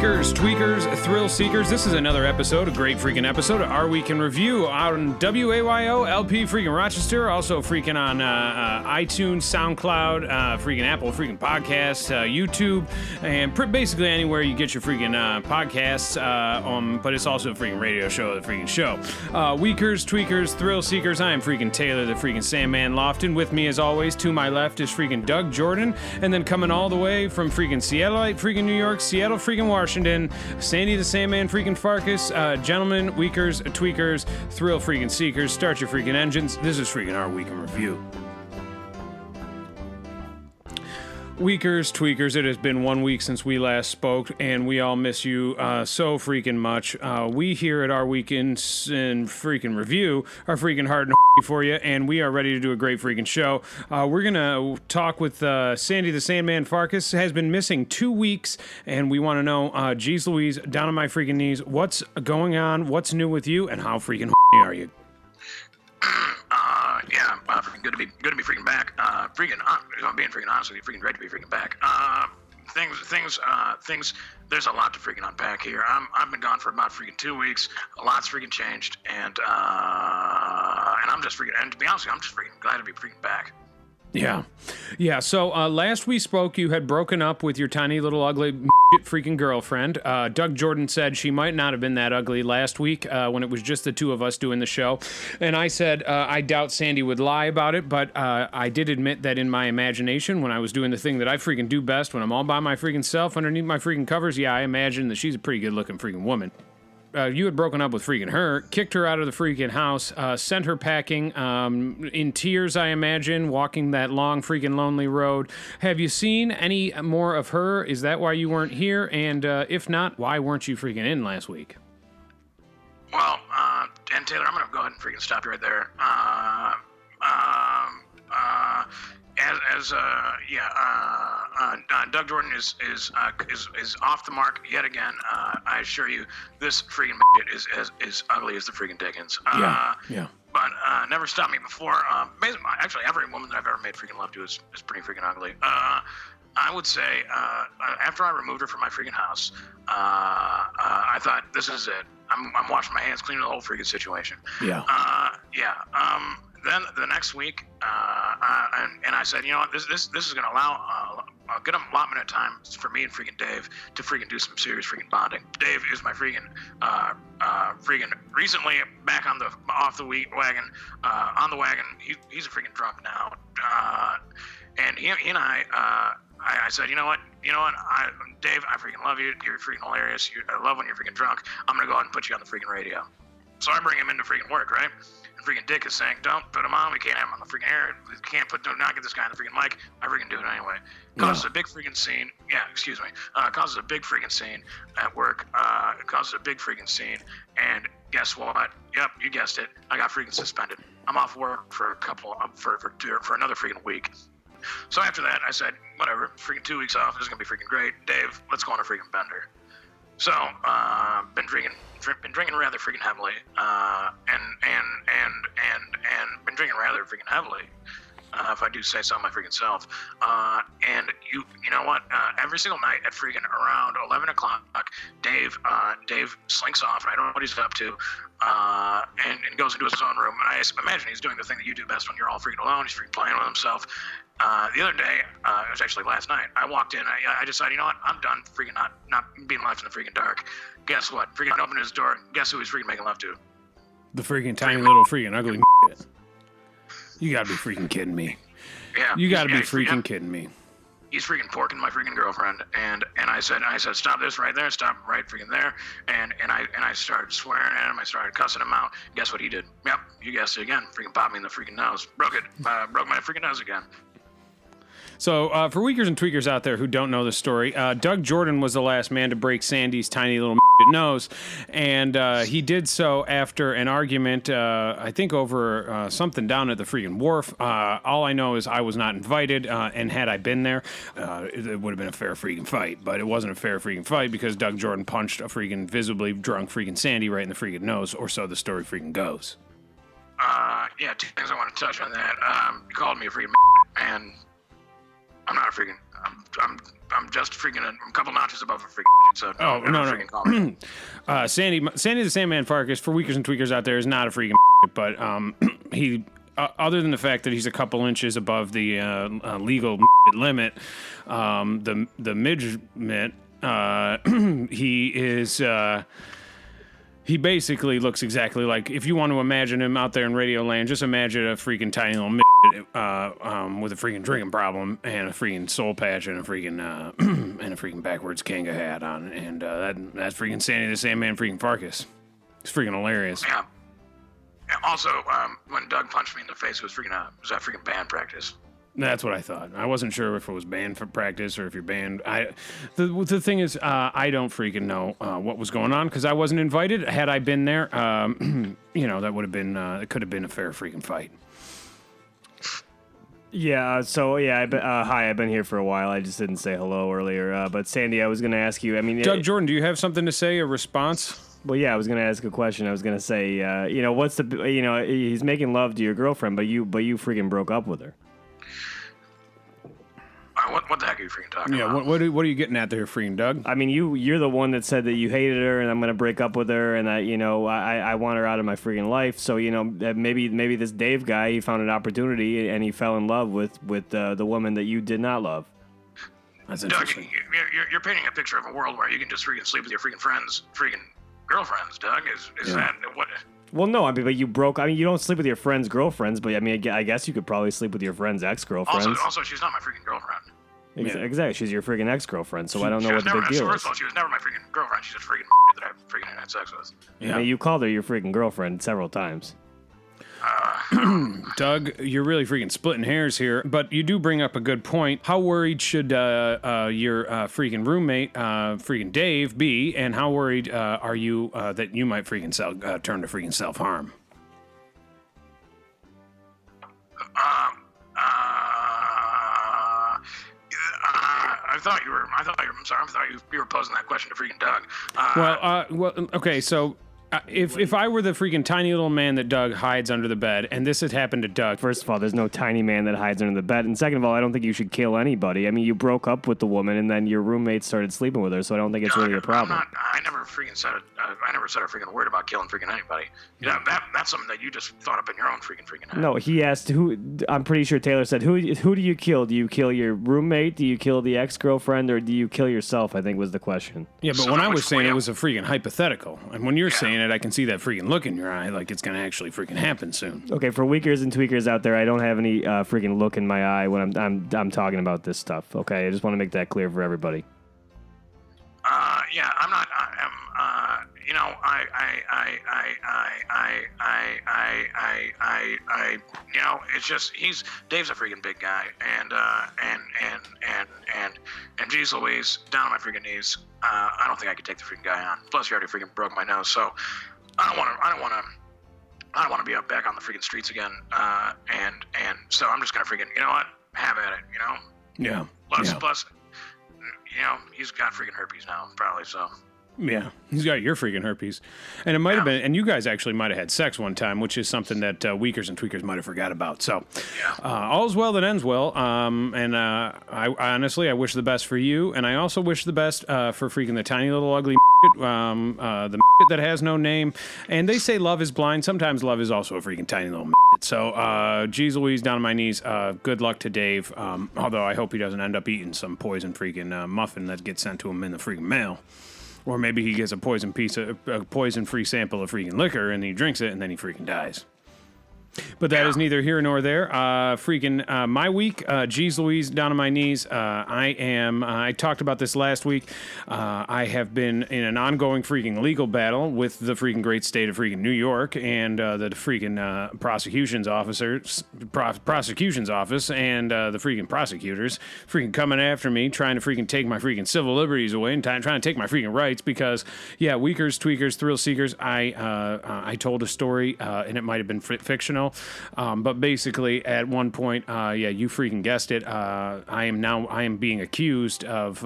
Weakers, tweakers, thrill seekers. This is another episode, a great freaking episode of Our Week in Review out on WAYO, LP, freaking Rochester. Also freaking on iTunes, SoundCloud, freaking Apple, freaking Podcasts, YouTube, and basically anywhere you get your freaking podcasts. But it's also a freaking radio show, the freaking show. Weakers, tweakers, thrill seekers. I am freaking Taylor, the freaking Sandman Lofton. With me, as always, to my left is freaking Doug Jordan, and then coming all the way from freaking Seattleite, freaking New York, Seattle, freaking Washington, Sandy the Sandman freaking Farkas. Gentlemen, weakers, tweakers, thrill freaking seekers, start your freaking engines. This is freaking Our Week in Review. Weakers, tweakers, it has been 1 week since we last spoke, and we all miss you so freaking much. We here at Our Week in freaking Review are freaking hard and for you, and we are ready to do a great freaking show. We're going to talk with Sandy the Sandman Farkas. Has been missing 2 weeks, and we want to know, geez Louise, down on my freaking knees, what's going on, what's new with you, and how freaking are you? Good to be freaking back. I'm being freaking honest with you, freaking great to be freaking back. Things. There's a lot to freaking unpack here. I've been gone for about freaking 2 weeks. A lot's freaking changed, and I'm just freaking. And to be honest with you, I'm just freaking glad to be freaking back. Yeah. So last we spoke, you had broken up with your tiny little ugly freaking girlfriend. Doug Jordan said she might not have been that ugly last week when it was just the two of us doing the show. And I said I doubt Sandy would lie about it, but I did admit that in my imagination when I was doing the thing that I freaking do best when I'm all by my freaking self underneath my freaking covers, I imagine that she's a pretty good looking freaking woman. You had broken up with freaking her, kicked her out of the freaking house, sent her packing, in tears, I imagine, walking that long freaking lonely road. Have you seen any more of her? Is that why you weren't here? And if not, why weren't you freaking in last week? Well, and Taylor, I'm going to go ahead and freaking stop you right there. Doug Jordan is off the mark yet again. I assure you, this freaking is as ugly as the freaking Dickens. Yeah. But never stopped me before. Actually, every woman that I've ever made freaking love to is pretty freaking ugly. I would say after I removed her from my freaking house, I thought, this is it. I'm washing my hands, cleaning the whole freaking situation. Yeah. Then the next week, and I said, you know what, this is going to allow a good allotment of time for me and freaking Dave to freaking do some serious freaking bonding. Dave is my freaking recently back on the wagon. On the wagon, he's a freaking drunk now, and he and I said, you know what, Dave, I freaking love you. You're freaking hilarious. I love when you're freaking drunk. I'm gonna go ahead and put you on the freaking radio. So I bring him into freaking work, right? And freaking Dick is saying, don't put him on. We can't have him on the freaking air. We can't do not get this guy on the freaking mic. I freaking do it anyway. Causes a big freaking scene. Causes a big freaking scene at work. It causes a big freaking scene. And guess what? Yep, you guessed it. I got freaking suspended. I'm off work for for another freaking week. So after that, I said, whatever, freaking 2 weeks off. This is gonna be freaking great. Dave, let's go on a freaking bender. So, been drinking rather freaking heavily, and been drinking rather freaking heavily, if I do say so my freaking self. And you know what? Every single night at freaking around 11 o'clock, Dave slinks off, and I don't know what he's up to, and goes into his own room. And I imagine he's doing the thing that you do best when you're all freaking alone. He's freaking playing with himself. The other day, it was actually last night, I walked in, I decided, you know what, I'm done freaking not being left in the freaking dark. Guess what? Freaking opened his door. Guess who he's freaking making love to? The freaking tiny little freaking ugly You gotta be freaking kidding me. Yeah. You gotta be freaking kidding me. He's freaking porking my freaking girlfriend, and I said, stop this right there, stop right freaking there, and I started swearing at him, I started cussing him out. Guess what he did? Yep, you guessed it again. Freaking popped me in the freaking nose. Broke my freaking nose again. So, for weakers and tweakers out there who don't know the story, Doug Jordan was the last man to break Sandy's tiny little nose, and he did so after an argument, I think over something down at the freaking wharf. All I know is I was not invited, and had I been there, it would have been a fair freaking fight, but it wasn't a fair freaking fight because Doug Jordan punched a freaking visibly drunk freaking Sandy right in the freaking nose, or so the story freaking goes. Two things I want to touch on that. You called me a freaking and I'm not a I'm just freaking a couple notches above a freaking. So no. freaking call me. Sandy the Sandman Farkas, for weakers and tweakers out there, is not a freaking but he, other than the fact that he's a couple inches above the legal limit, the midget, he is. He basically looks exactly like, if you want to imagine him out there in Radio Land, just imagine a freaking tiny little with a freaking drinking problem and a freaking soul patch and a freaking backwards Kanga hat on, and that's freaking Sandy the Sandman freaking Farkas. It's freaking hilarious. Yeah. Also, when Doug punched me in the face, it was that freaking band practice. That's what I thought. I wasn't sure if it was banned for practice or if you're banned. The thing is, I don't freaking know what was going on because I wasn't invited. Had I been there, that would have been, it could have been a fair freaking fight. Yeah, hi, I've been here for a while. I just didn't say hello earlier. But Sandy, I was going to ask you, Doug Jordan, do you have something to say, a response? Well, yeah, I was going to ask a question. I was going to say, what's he's making love to your girlfriend, but you freaking broke up with her. What the heck are you freaking talking about? Yeah, what are you getting at there, freaking Doug? I mean, you're the one that said that you hated her and I'm going to break up with her and that, I want her out of my freaking life. So, maybe this Dave guy, he found an opportunity and he fell in love with the woman that you did not love. That's Doug, interesting. you're painting a picture of a world where you can just freaking sleep with your freaking friends, freaking girlfriends, Doug. Is that what... Well, no, but you broke. You don't sleep with your friends' girlfriends, but I guess you could probably sleep with your friend's ex-girlfriends. Also, she's not my freaking girlfriend. Exactly, she's your freaking ex-girlfriend, so I don't know what the big deal is. First of all, she was never my freaking girlfriend. She's just freaking that I freaking had sex with. Yeah. You called her your freaking girlfriend several times. Doug, you're really freaking splitting hairs here, but you do bring up a good point. How worried should your freaking roommate, freaking Dave, be, and how worried are you that you might freaking turn to freaking self-harm? I thought you were posing that question to freaking Doug. Okay, so if I were the freaking tiny little man that Doug hides under the bed, and this had happened to Doug... First of all, there's no tiny man that hides under the bed. And second of all, I don't think you should kill anybody. I mean, you broke up with the woman, and then your roommate started sleeping with her, so I don't think it's really a problem. I never freaking said it. I never said a freaking word about killing freaking anybody. That's something that you just thought up in your own freaking head. No, he asked who... I'm pretty sure Taylor said, who do you kill? Do you kill your roommate? Do you kill the ex-girlfriend? Or do you kill yourself, I think was the question. Yeah, but when I was saying it was a freaking hypothetical. And when you're saying it, I can see that freaking look in your eye like it's going to actually freaking happen soon. Okay, for weakers and tweakers out there, I don't have any freaking look in my eye when I'm talking about this stuff. Okay, I just want to make that clear for everybody. Yeah, I'm not. It's just Dave's a freaking big guy, and geez Louise, down on my freaking knees. I don't think I could take the freaking guy on. Plus, you already freaking broke my nose, so I don't want to be up back on the freaking streets again. And so I'm just gonna freaking, have at it, Yeah. Plus, he's got freaking herpes now, probably, so. Yeah, he's got your freaking herpes. And it might have been, and you guys actually might have had sex one time, which is something that weakers and tweakers might have forgot about. So, all's well that ends well. I honestly, I wish the best for you. And I also wish the best for freaking the tiny little ugly the that has no name. And they say love is blind. Sometimes love is also a freaking tiny little So, geez Louise, down on my knees. Good luck to Dave. Although I hope he doesn't end up eating some poison freaking muffin that gets sent to him in the freaking mail. Or maybe he gets a poison-free sample of freaking liquor and he drinks it and then he freaking dies. But that is neither here nor there. My week, geez Louise, down on my knees. I talked about this last week. I have been in an ongoing freaking legal battle with the freaking great state of freaking New York and the freaking prosecution's office and the freaking prosecutors freaking coming after me, trying to freaking take my freaking civil liberties away and trying to take my freaking rights because, weakers, tweakers, thrill seekers, I told a story and it might have been fictional. email. But basically, at one point, you freaking guessed it. I am being accused of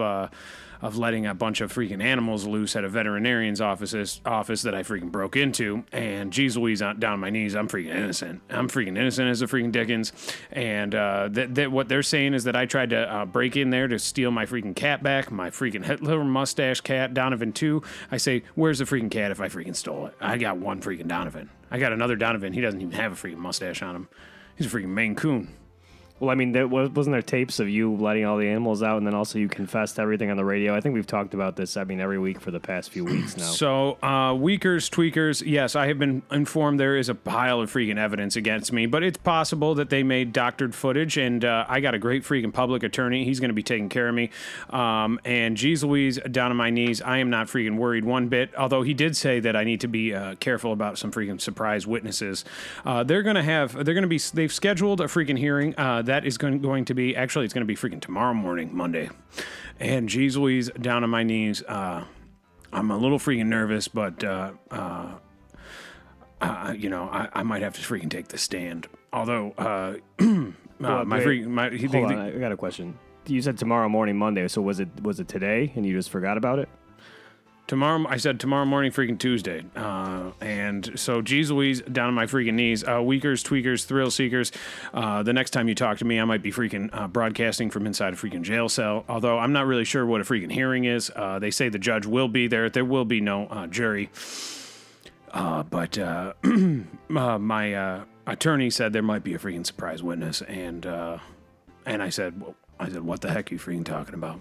letting a bunch of freaking animals loose at a veterinarian's office that I freaking broke into. And geez Louise, down on my knees, I'm freaking innocent. I'm freaking innocent as a freaking Dickens. And what they're saying is that I tried to break in there to steal my freaking cat back, my freaking little mustache cat, Donovan 2. I say, where's the freaking cat if I freaking stole it? I got one freaking Donovan. I got another Donovan. He doesn't even have a freaking mustache on him. He's a freaking Maine Coon. Well, I mean, wasn't there tapes of you letting all the animals out, and then also you confessed everything on the radio? I think we've talked about this, every week for the past few weeks now. So, Weakers, Tweakers, yes, I have been informed there is a pile of freaking evidence against me, but it's possible that they made doctored footage, and I got a great freaking public attorney. He's going to be taking care of me. And geez Louise, down on my knees, I am not freaking worried one bit, although he did say that I need to be careful about some freaking surprise witnesses. They've scheduled a freaking hearing. That is going to be, actually, it's going to be freaking tomorrow morning, Monday. And geez Louise, down on my knees, I'm a little freaking nervous, but, I might have to freaking take the stand. Although, Hold on, I got a question. You said tomorrow morning, Monday, so was it today, and you just forgot about it? I said tomorrow morning, freaking Tuesday. And so, geez Louise, down on my freaking knees. Weakers, Tweakers, Thrill Seekers. The next time you talk to me, I might be freaking broadcasting from inside a freaking jail cell. Although I'm not really sure what a freaking hearing is. They say the judge will be there. There will be no jury. But my attorney said there might be a freaking surprise witness. And I said, what the heck are you freaking talking about?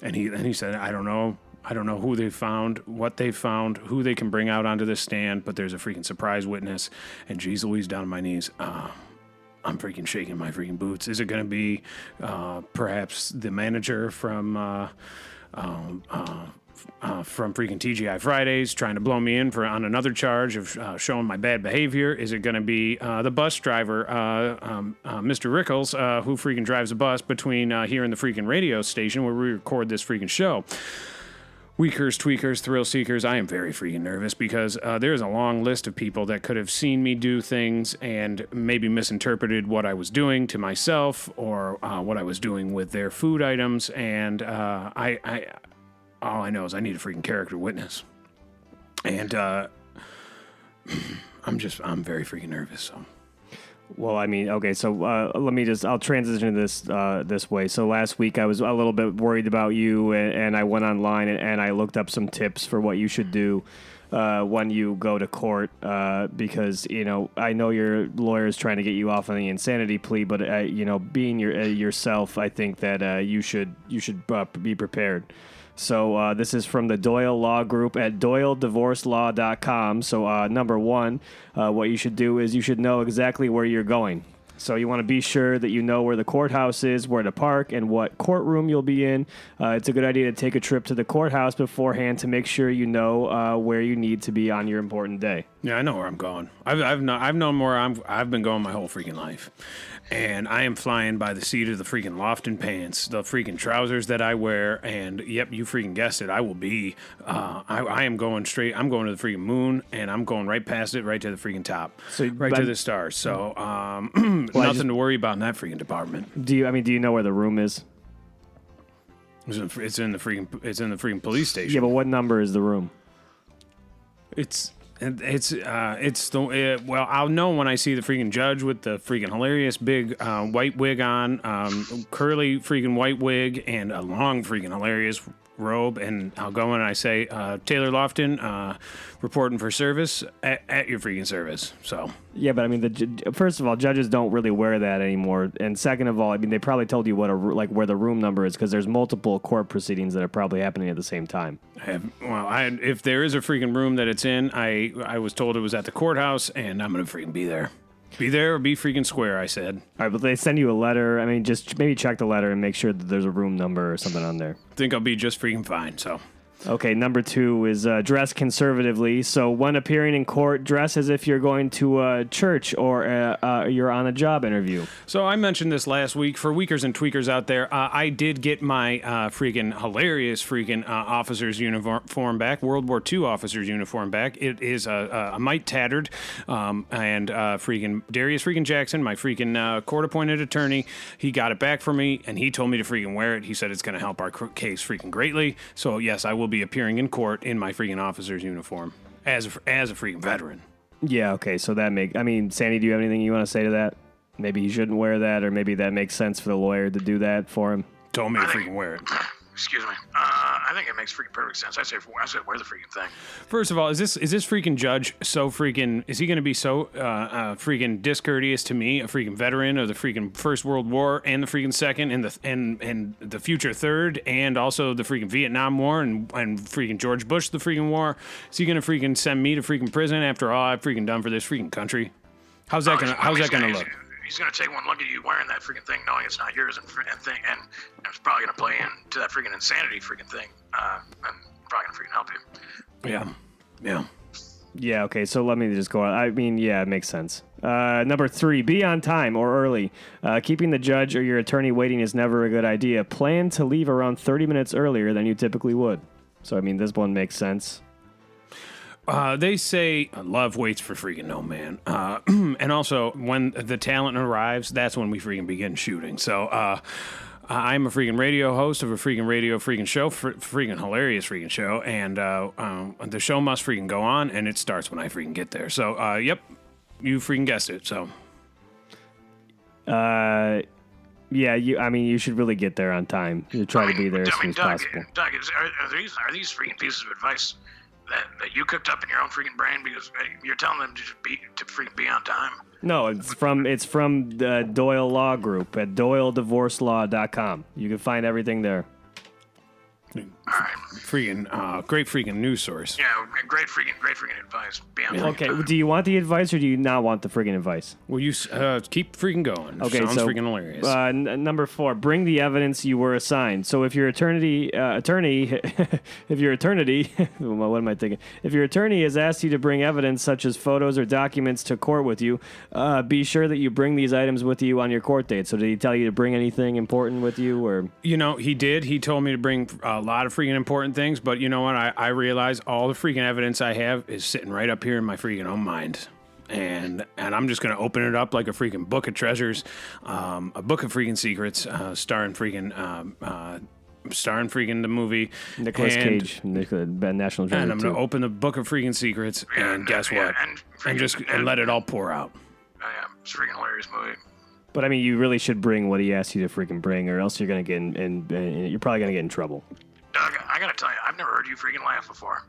And he said, I don't know. I don't know who they found, what they found, who they can bring out onto the stand, but there's a freaking surprise witness. And geez Louise, down on my knees, I'm freaking shaking my freaking boots. Is it going to be perhaps the manager from freaking TGI Fridays trying to blow me in on another charge of showing my bad behavior? Is it going to be the bus driver, Mr. Rickles, who freaking drives a bus between here and the freaking radio station where we record this freaking show? Weakers, Tweakers, Thrill Seekers, I am very freaking nervous because there's a long list of people that could have seen me do things and maybe misinterpreted what I was doing to myself or what I was doing with their food items. And all I know is I need a freaking character witness. And I'm very freaking nervous, so... Well, I mean, okay, so I'll transition this this way. So last week I was a little bit worried about you, and I went online and I looked up some tips for what you should do when you go to court, because, I know your lawyer is trying to get you off on the insanity plea, but, being yourself, I think that you should be prepared. So this is from the Doyle Law Group at doyledivorcelaw.com. So number one, what you should do is you should know exactly where you're going. So you want to be sure that you know where the courthouse is, where to park, and what courtroom you'll be in. It's a good idea to take a trip to the courthouse beforehand to make sure you know where you need to be on your important day. Yeah, I know where I'm going. I've known where I've been going my whole freaking life. And I am flying by the seat of the freaking Lofton pants, the freaking trousers that I wear, and yep, you freaking guessed it. I will be. I am going straight. I'm going to the freaking moon, and I'm going right past it, right to the freaking top, to the stars. So, nothing to worry about in that freaking department. Do you know where the room is? It's in the freaking police station. Yeah, but what number is the room? Well, I'll know when I see the freaking judge with the freaking hilarious big white wig on, curly freaking white wig, and a long freaking hilarious robe, and I'll go in and I say, Taylor Lofton, reporting for service at your freaking service. So yeah, but I mean, first of all, judges don't really wear that anymore, and second of all, I mean, they probably told you where the room number is because there's multiple court proceedings that are probably happening at the same time. If there is a freaking room that it's in, I was told it was at the courthouse, and I'm gonna freaking be there. Be there or be freaking square, I said. All right, but they send you a letter. I mean, just maybe check the letter and make sure that there's a room number or something on there. I think I'll be just freaking fine, so. Okay, number 2 is dress conservatively. So when appearing in court, dress as if you're going to church or you're on a job interview. So I mentioned this last week. For weakers and tweakers out there, I did get my freaking hilarious freaking officer's uniform back, World War II officer's uniform back. It is a mite tattered, and freaking Darius freaking Jackson, my freaking court-appointed attorney, he got it back for me, and he told me to freaking wear it. He said it's going to help our case freaking greatly. So yes, I will be appearing in court in my freaking officer's uniform as a freaking veteran. Yeah, okay, so Sandy, do you have anything you want to say to that? Maybe he shouldn't wear that, or maybe that makes sense for the lawyer to do that for him. Told me to freaking wear it. Excuse me. I think it makes freaking perfect sense. I say wear the freaking thing. First of all, is this freaking judge so freaking? Is he going to be so freaking discourteous to me, a freaking veteran of the freaking First World War and the freaking Second and the future Third, and also the freaking Vietnam War and freaking George Bush the freaking war? Is he going to freaking send me to freaking prison after all I've freaking done for this freaking country? How's that gonna look? He's going to take one look at you wearing that freaking thing, knowing it's not yours, and it's probably going to play into that freaking insanity freaking thing, and probably going to freaking help you. Yeah. Yeah, okay, so let me just go on. I mean, yeah, it makes sense. Number 3, be on time or early. Keeping the judge or your attorney waiting is never a good idea. Plan to leave around 30 minutes earlier than you typically would. So, I mean, this one makes sense. They say love waits for freaking no man. And also, when the talent arrives, that's when we freaking begin shooting. So, I'm a freaking radio host of a freaking radio freaking show, freaking hilarious freaking show, and the show must freaking go on, and it starts when I freaking get there. So, yep, you freaking guessed it. So, yeah, you should really get there on time. You try to be there as soon as possible. Doug, are these freaking pieces of advice that you cooked up in your own freaking brain because you're telling them to freaking be on time? No, it's from the Doyle Law Group at doyledivorcelaw.com. You can find everything there. All right. Freaking great freaking news source. Yeah, great freaking advice. Be on Okay, time. do you want the advice or do you not want the freaking advice? Well, you keep freaking going. Okay, Sounds so freaking hilarious. Number 4, bring the evidence you were assigned. So if your attorney, if your attorney, what am I thinking? If your attorney has asked you to bring evidence such as photos or documents to court with you, be sure that you bring these items with you on your court date. So did he tell you to bring anything important with you, or? You know, he did. He told me to bring a lot of freaking important things, but you know what? I realize all the freaking evidence I have is sitting right up here in my freaking own mind. And I'm just going to open it up like a freaking book of treasures, a book of freaking secrets, starring freaking the movie. Nicolas Cage, National Treasure. And I'm going to open the book of freaking secrets, and guess what? And let it all pour out. Yeah, it's a freaking hilarious movie. But I mean, you really should bring what he asked you to freaking bring, or else you're going to get you're probably going to get in trouble. Doug, I got to tell you, I've never heard you freaking laugh before.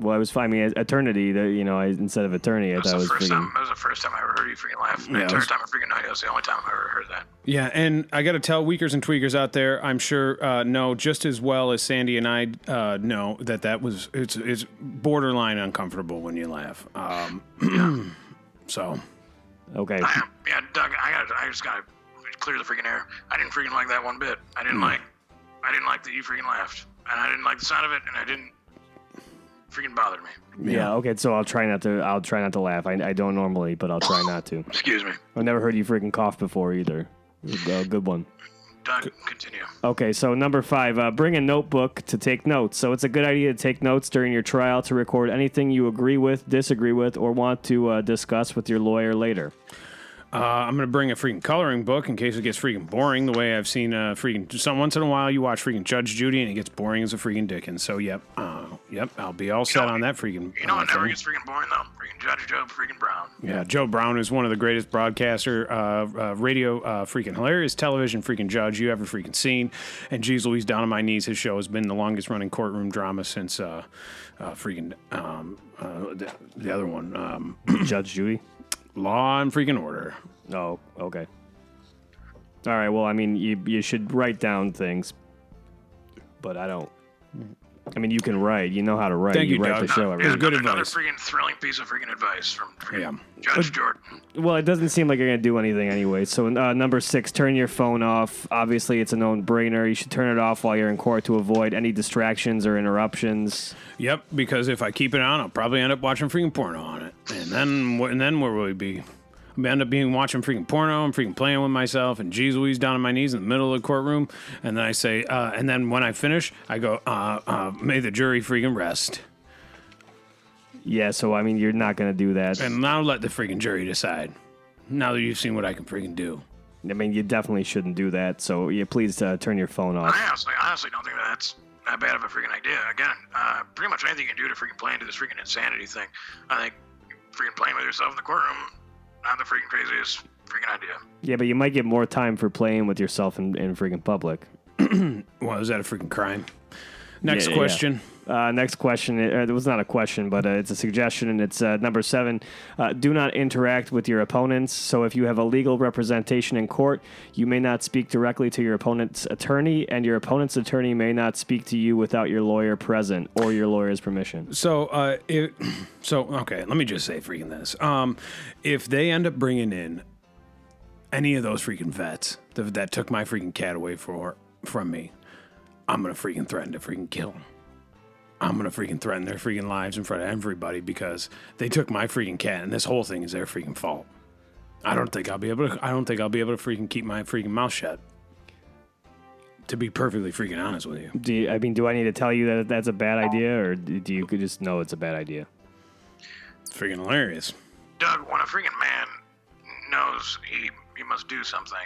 Well, I was finding eternity. Instead of attorney, I thought it was freaking. That was the first time I ever heard you freaking laugh. The entire time I freaking know you. That's the only time I ever heard that. Yeah, and I got to tell weakers and tweakers out there, I'm sure know just as well as Sandy and I know that was it's borderline uncomfortable when you laugh. So. Okay. Yeah, Doug, I just gotta clear the freaking air. I didn't freaking like that one bit. I didn't like that you freaking laughed, and I didn't like the sound of it, and I didn't freaking bothered me. Yeah. Okay. So I'll try not to laugh. I don't normally, but I'll try not to. Excuse me. I've never heard you freaking cough before either. A good one. Doug, continue. Okay, so number 5, bring a notebook to take notes. So it's a good idea to take notes during your trial to record anything you agree with, disagree with, or want to discuss with your lawyer later. I'm going to bring a freaking coloring book in case it gets freaking boring, the way I've seen once in a while you watch freaking Judge Judy and it gets boring as a freaking Dickens. So, yep, I'll be all set on that freaking it never gets freaking boring, though. Freaking Judge Joe freaking Brown. Yeah, Joe Brown is one of the greatest broadcaster, radio, freaking hilarious television freaking judge you ever freaking seen. And geez Louise, down on my knees, his show has been the longest running courtroom drama since the other one. Judge Judy? Law and freaking Order. Oh, okay. All right, well, I mean, you should write down things, but I don't. I mean, you can write. You know how to write. Thank you, write Doug. the show every It's week. good Another advice. freaking thrilling piece of freaking advice from Judge Jordan. Well, it doesn't seem like you're going to do anything anyway. So, number 6, turn your phone off. Obviously, it's a no-brainer. You should turn it off while you're in court to avoid any distractions or interruptions. Yep, because if I keep it on, I'll probably end up watching freaking porno on it. And then where will we be? I end up watching freaking porno and freaking playing with myself and geez Louise down on my knees in the middle of the courtroom. And then I say, and then when I finish, I go, may the jury freaking rest. Yeah, so, I mean, you're not going to do that. And now let the freaking jury decide. Now that you've seen what I can freaking do. I mean, you definitely shouldn't do that. So, yeah, please turn your phone off. I honestly don't think that's that bad of a freaking idea. Again, pretty much anything you can do to freaking play into this freaking insanity thing. I think freaking playing with yourself in the courtroom, not the freaking craziest freaking idea. Yeah, but you might get more time for playing with yourself in freaking public. Well, is that a freaking crime? Next Yeah. question. Next question. It was not a question, but it's a suggestion, and it's number 7. Do not interact with your opponents. So if you have a legal representation in court, you may not speak directly to your opponent's attorney, and your opponent's attorney may not speak to you without your lawyer present or your lawyer's permission. So, okay, let me just say freaking this. If they end up bringing in any of those freaking vets that took my freaking cat away from me, I'm going to freaking threaten to freaking kill them. I'm going to freaking threaten their freaking lives in front of everybody because they took my freaking cat and this whole thing is their freaking fault. I don't think I'll be able to freaking keep my freaking mouth shut. To be perfectly freaking honest with you. Do I need to tell you that that's a bad idea, or do you just know it's a bad idea? It's freaking hilarious. Doug, when a freaking man knows he must do something,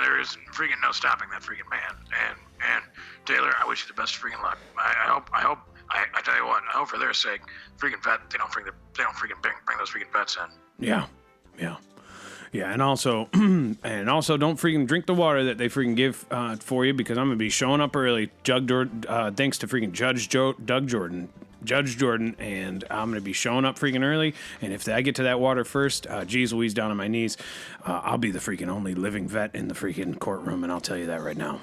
there is freaking no stopping that freaking man. And Taylor, I wish you the best freaking luck. I tell you what, I hope for their sake, freaking vet, they don't freaking bring those freaking vets in. Yeah, and also don't freaking drink the water that they freaking give for you because I'm gonna be showing up early. Thanks to freaking Judge Jordan, and I'm gonna be showing up freaking early. And if I get to that water first, geez Louise down on my knees, I'll be the freaking only living vet in the freaking courtroom, and I'll tell you that right now.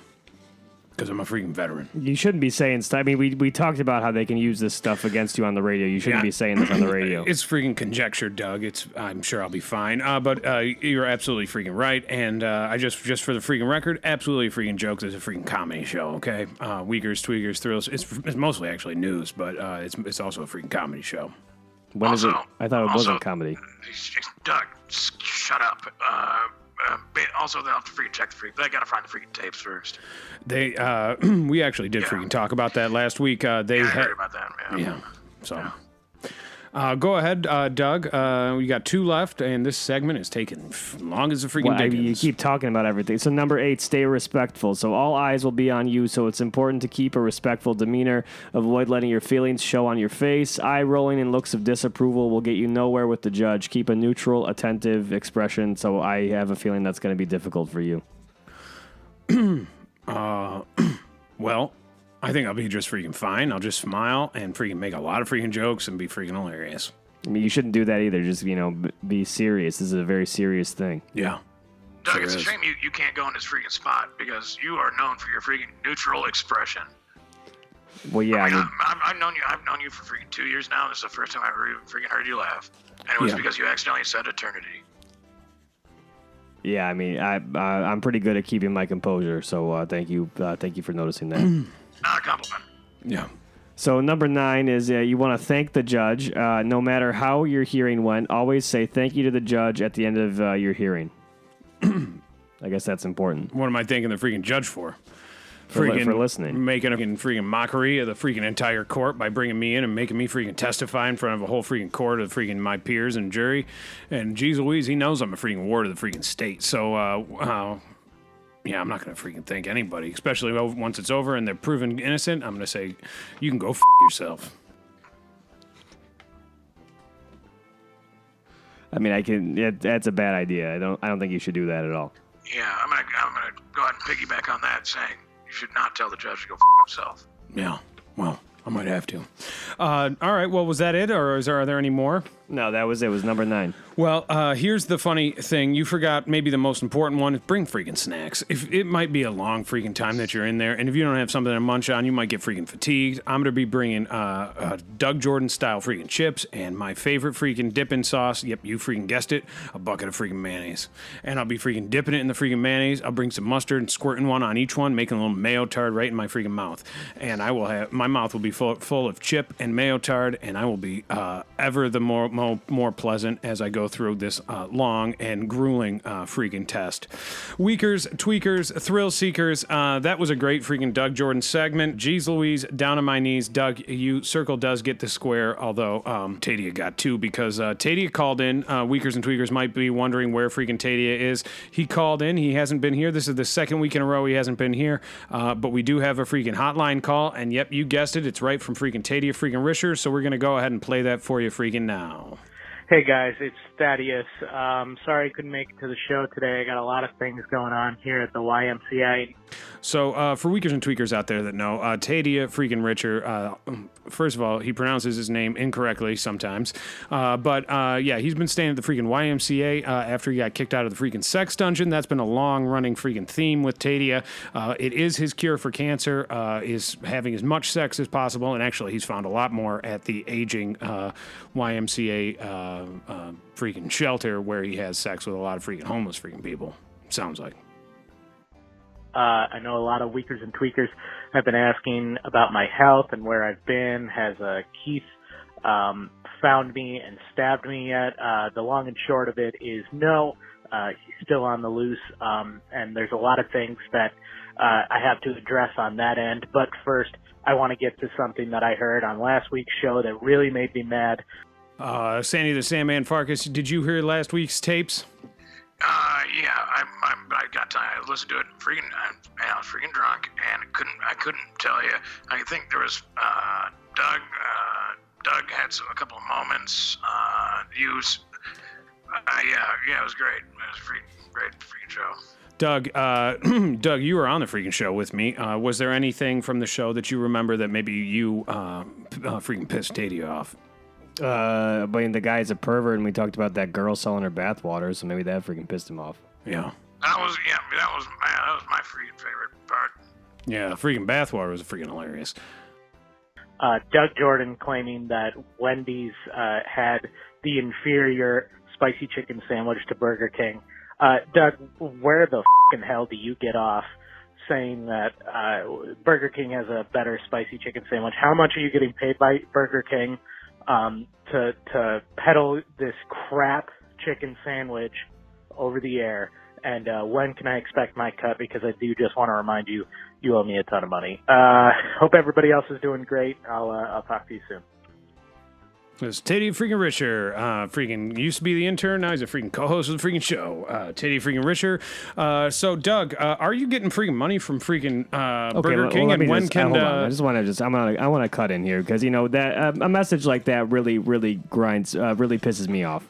Because I'm a freaking veteran. You shouldn't be saying stuff. I mean, we talked about how they can use this stuff against you on the radio. You shouldn't be saying this on the radio. It's freaking conjecture, Doug. I'm sure I'll be fine. But you're absolutely freaking right. And I just for the freaking record, absolutely freaking jokes. It's a freaking comedy show, okay? Weakers, tweakers, thrills. It's mostly actually news, but it's also a freaking comedy show. When is it? I thought it wasn't comedy. Doug, shut up. Also, they'll have to freaking check the freak. They gotta find the freaking tapes first. We actually did freaking talk about that last week. I heard about that. Yeah. So, go ahead, Doug. We got 2 left, and this segment is taking long as the freaking Dickens. You keep talking about everything. So number 8, stay respectful. So all eyes will be on you, so it's important to keep a respectful demeanor. Avoid letting your feelings show on your face. Eye rolling and looks of disapproval will get you nowhere with the judge. Keep a neutral, attentive expression. So I have a feeling that's going to be difficult for you. Well, I think I'll be just freaking fine. I'll just smile and freaking make a lot of freaking jokes and be freaking hilarious. I mean, you shouldn't do that either. Just, be serious. This is a very serious thing. Yeah. Doug, Sure it's a is. shame you can't go in this freaking spot because you are known for your freaking neutral expression. Well, yeah. I've known you for freaking 2 years now. This is the first time I ever even freaking heard you laugh. And it was because you accidentally said eternity. Yeah, I mean, I'm pretty good at keeping my composure, so thank you for noticing that. Not a compliment. Yeah. So number 9 is you want to thank the judge. No matter how your hearing went, always say thank you to the judge at the end of your hearing. I guess that's important. What am I thanking the freaking judge for? For listening. Making a freaking mockery of the freaking entire court by bringing me in and making me freaking testify in front of a whole freaking court of freaking my peers and jury. And geez Louise, he knows I'm a freaking ward of the freaking state. So, yeah, I'm not going to freaking thank anybody, especially once it's over and they're proven innocent. I'm going to say, you can go yourself. I mean, that's a bad idea. I don't think you should do that at all. Yeah, I'm gonna go ahead and piggyback on that, saying you should not tell the judge to go himself. Yeah, well, I might have to. All right, well, was that it, or are there any more? No, that was it. It was number 9. Well, here's the funny thing. You forgot maybe the most important one. Bring freaking snacks. If it might be a long freaking time that you're in there, and if you don't have something to munch on, you might get freaking fatigued. I'm going to be bringing Doug Jordan-style freaking chips and my favorite freaking dipping sauce. Yep, you freaking guessed it. A bucket of freaking mayonnaise. And I'll be freaking dipping it in the freaking mayonnaise. I'll bring some mustard and squirting one on each one, making a little mayo tard right in my freaking mouth. And my mouth will be full of chip and mayo tard, and I will be ever the more pleasant as I go through this long and grueling freaking test. Weakers, tweakers, thrill seekers, that was a great freaking Doug Jordan segment. Jeez Louise, down on my knees. Doug, you circle does get the square, although Tadia got 2 because Tadia called in. Weakers and tweakers might be wondering where freaking Tadia is. He called in. He hasn't been here. This is the second week in a row he hasn't been here, but we do have a freaking hotline call, and yep, you guessed it. It's right from freaking Tadia freaking Risher, so we're going to go ahead and play that for you freaking now. Hey guys, it's Thaddeus. Sorry I couldn't make it to the show today. I got a lot of things going on here at the YMCA. So for weakers and tweakers out there that know, Tadia freaking Richer, first of all, he pronounces his name incorrectly sometimes. But yeah, he's been staying at the freaking YMCA after he got kicked out of the freaking sex dungeon. That's been a long-running freaking theme with Tadia. It is his cure for cancer, is having as much sex as possible. And actually, he's found a lot more at the aging YMCA freaking shelter where he has sex with a lot of freaking homeless freaking people. Sounds like. I know a lot of weakers and tweakers have been asking about my health and where I've been. Has Keith found me and stabbed me yet? The long and short of it is no. He's still on the loose, and there's a lot of things that I have to address on that end. But first, I want to get to something that I heard on last week's show that really made me mad. Sandy the Sandman Farkas, did you hear last week's tapes? Yeah, I got time. I listened to it. I was freaking drunk, and I couldn't tell you. I think there was Doug. Doug had a couple of moments. Yeah, it was great. It was a great freaking show. Doug, Doug, you were on the freaking show with me. Was there anything from the show that you remember that maybe you freaking pissed Tadia off? I mean, the guy's a pervert, and we talked about that girl selling her bathwater, so maybe that freaking pissed him off. Yeah. That was my freaking favorite part. Yeah, freaking bathwater was freaking hilarious. Doug Jordan claiming that Wendy's had the inferior spicy chicken sandwich to Burger King. Doug, where the fucking hell do you get off saying that Burger King has a better spicy chicken sandwich? How much are you getting paid by Burger King to peddle this crap chicken sandwich over the air? And when can I expect my cut? Because I do just want to remind you, you owe me a ton of money. Hope everybody else is doing great. I'll talk to you soon. It's Tadia freaking Richer. Freaking used to be the intern. Now he's a freaking co-host of the freaking show. Tadia freaking Richer. So, Doug, are you getting freaking money from freaking Burger King? And when can? Hold on. I want to cut in here because you know that a message like that really grinds, really pisses me off.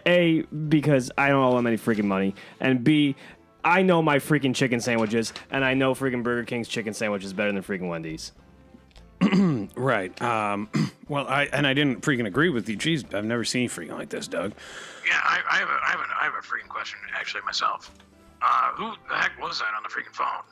A, because I don't owe him any freaking money, and B, I know my freaking chicken sandwiches, and I know freaking Burger King's chicken sandwich is better than freaking Wendy's. Right. Well, I didn't freaking agree with you. Jeez, I've never seen freaking like this, Doug. Yeah, I have a freaking question actually myself. Who the heck was that on the freaking phone?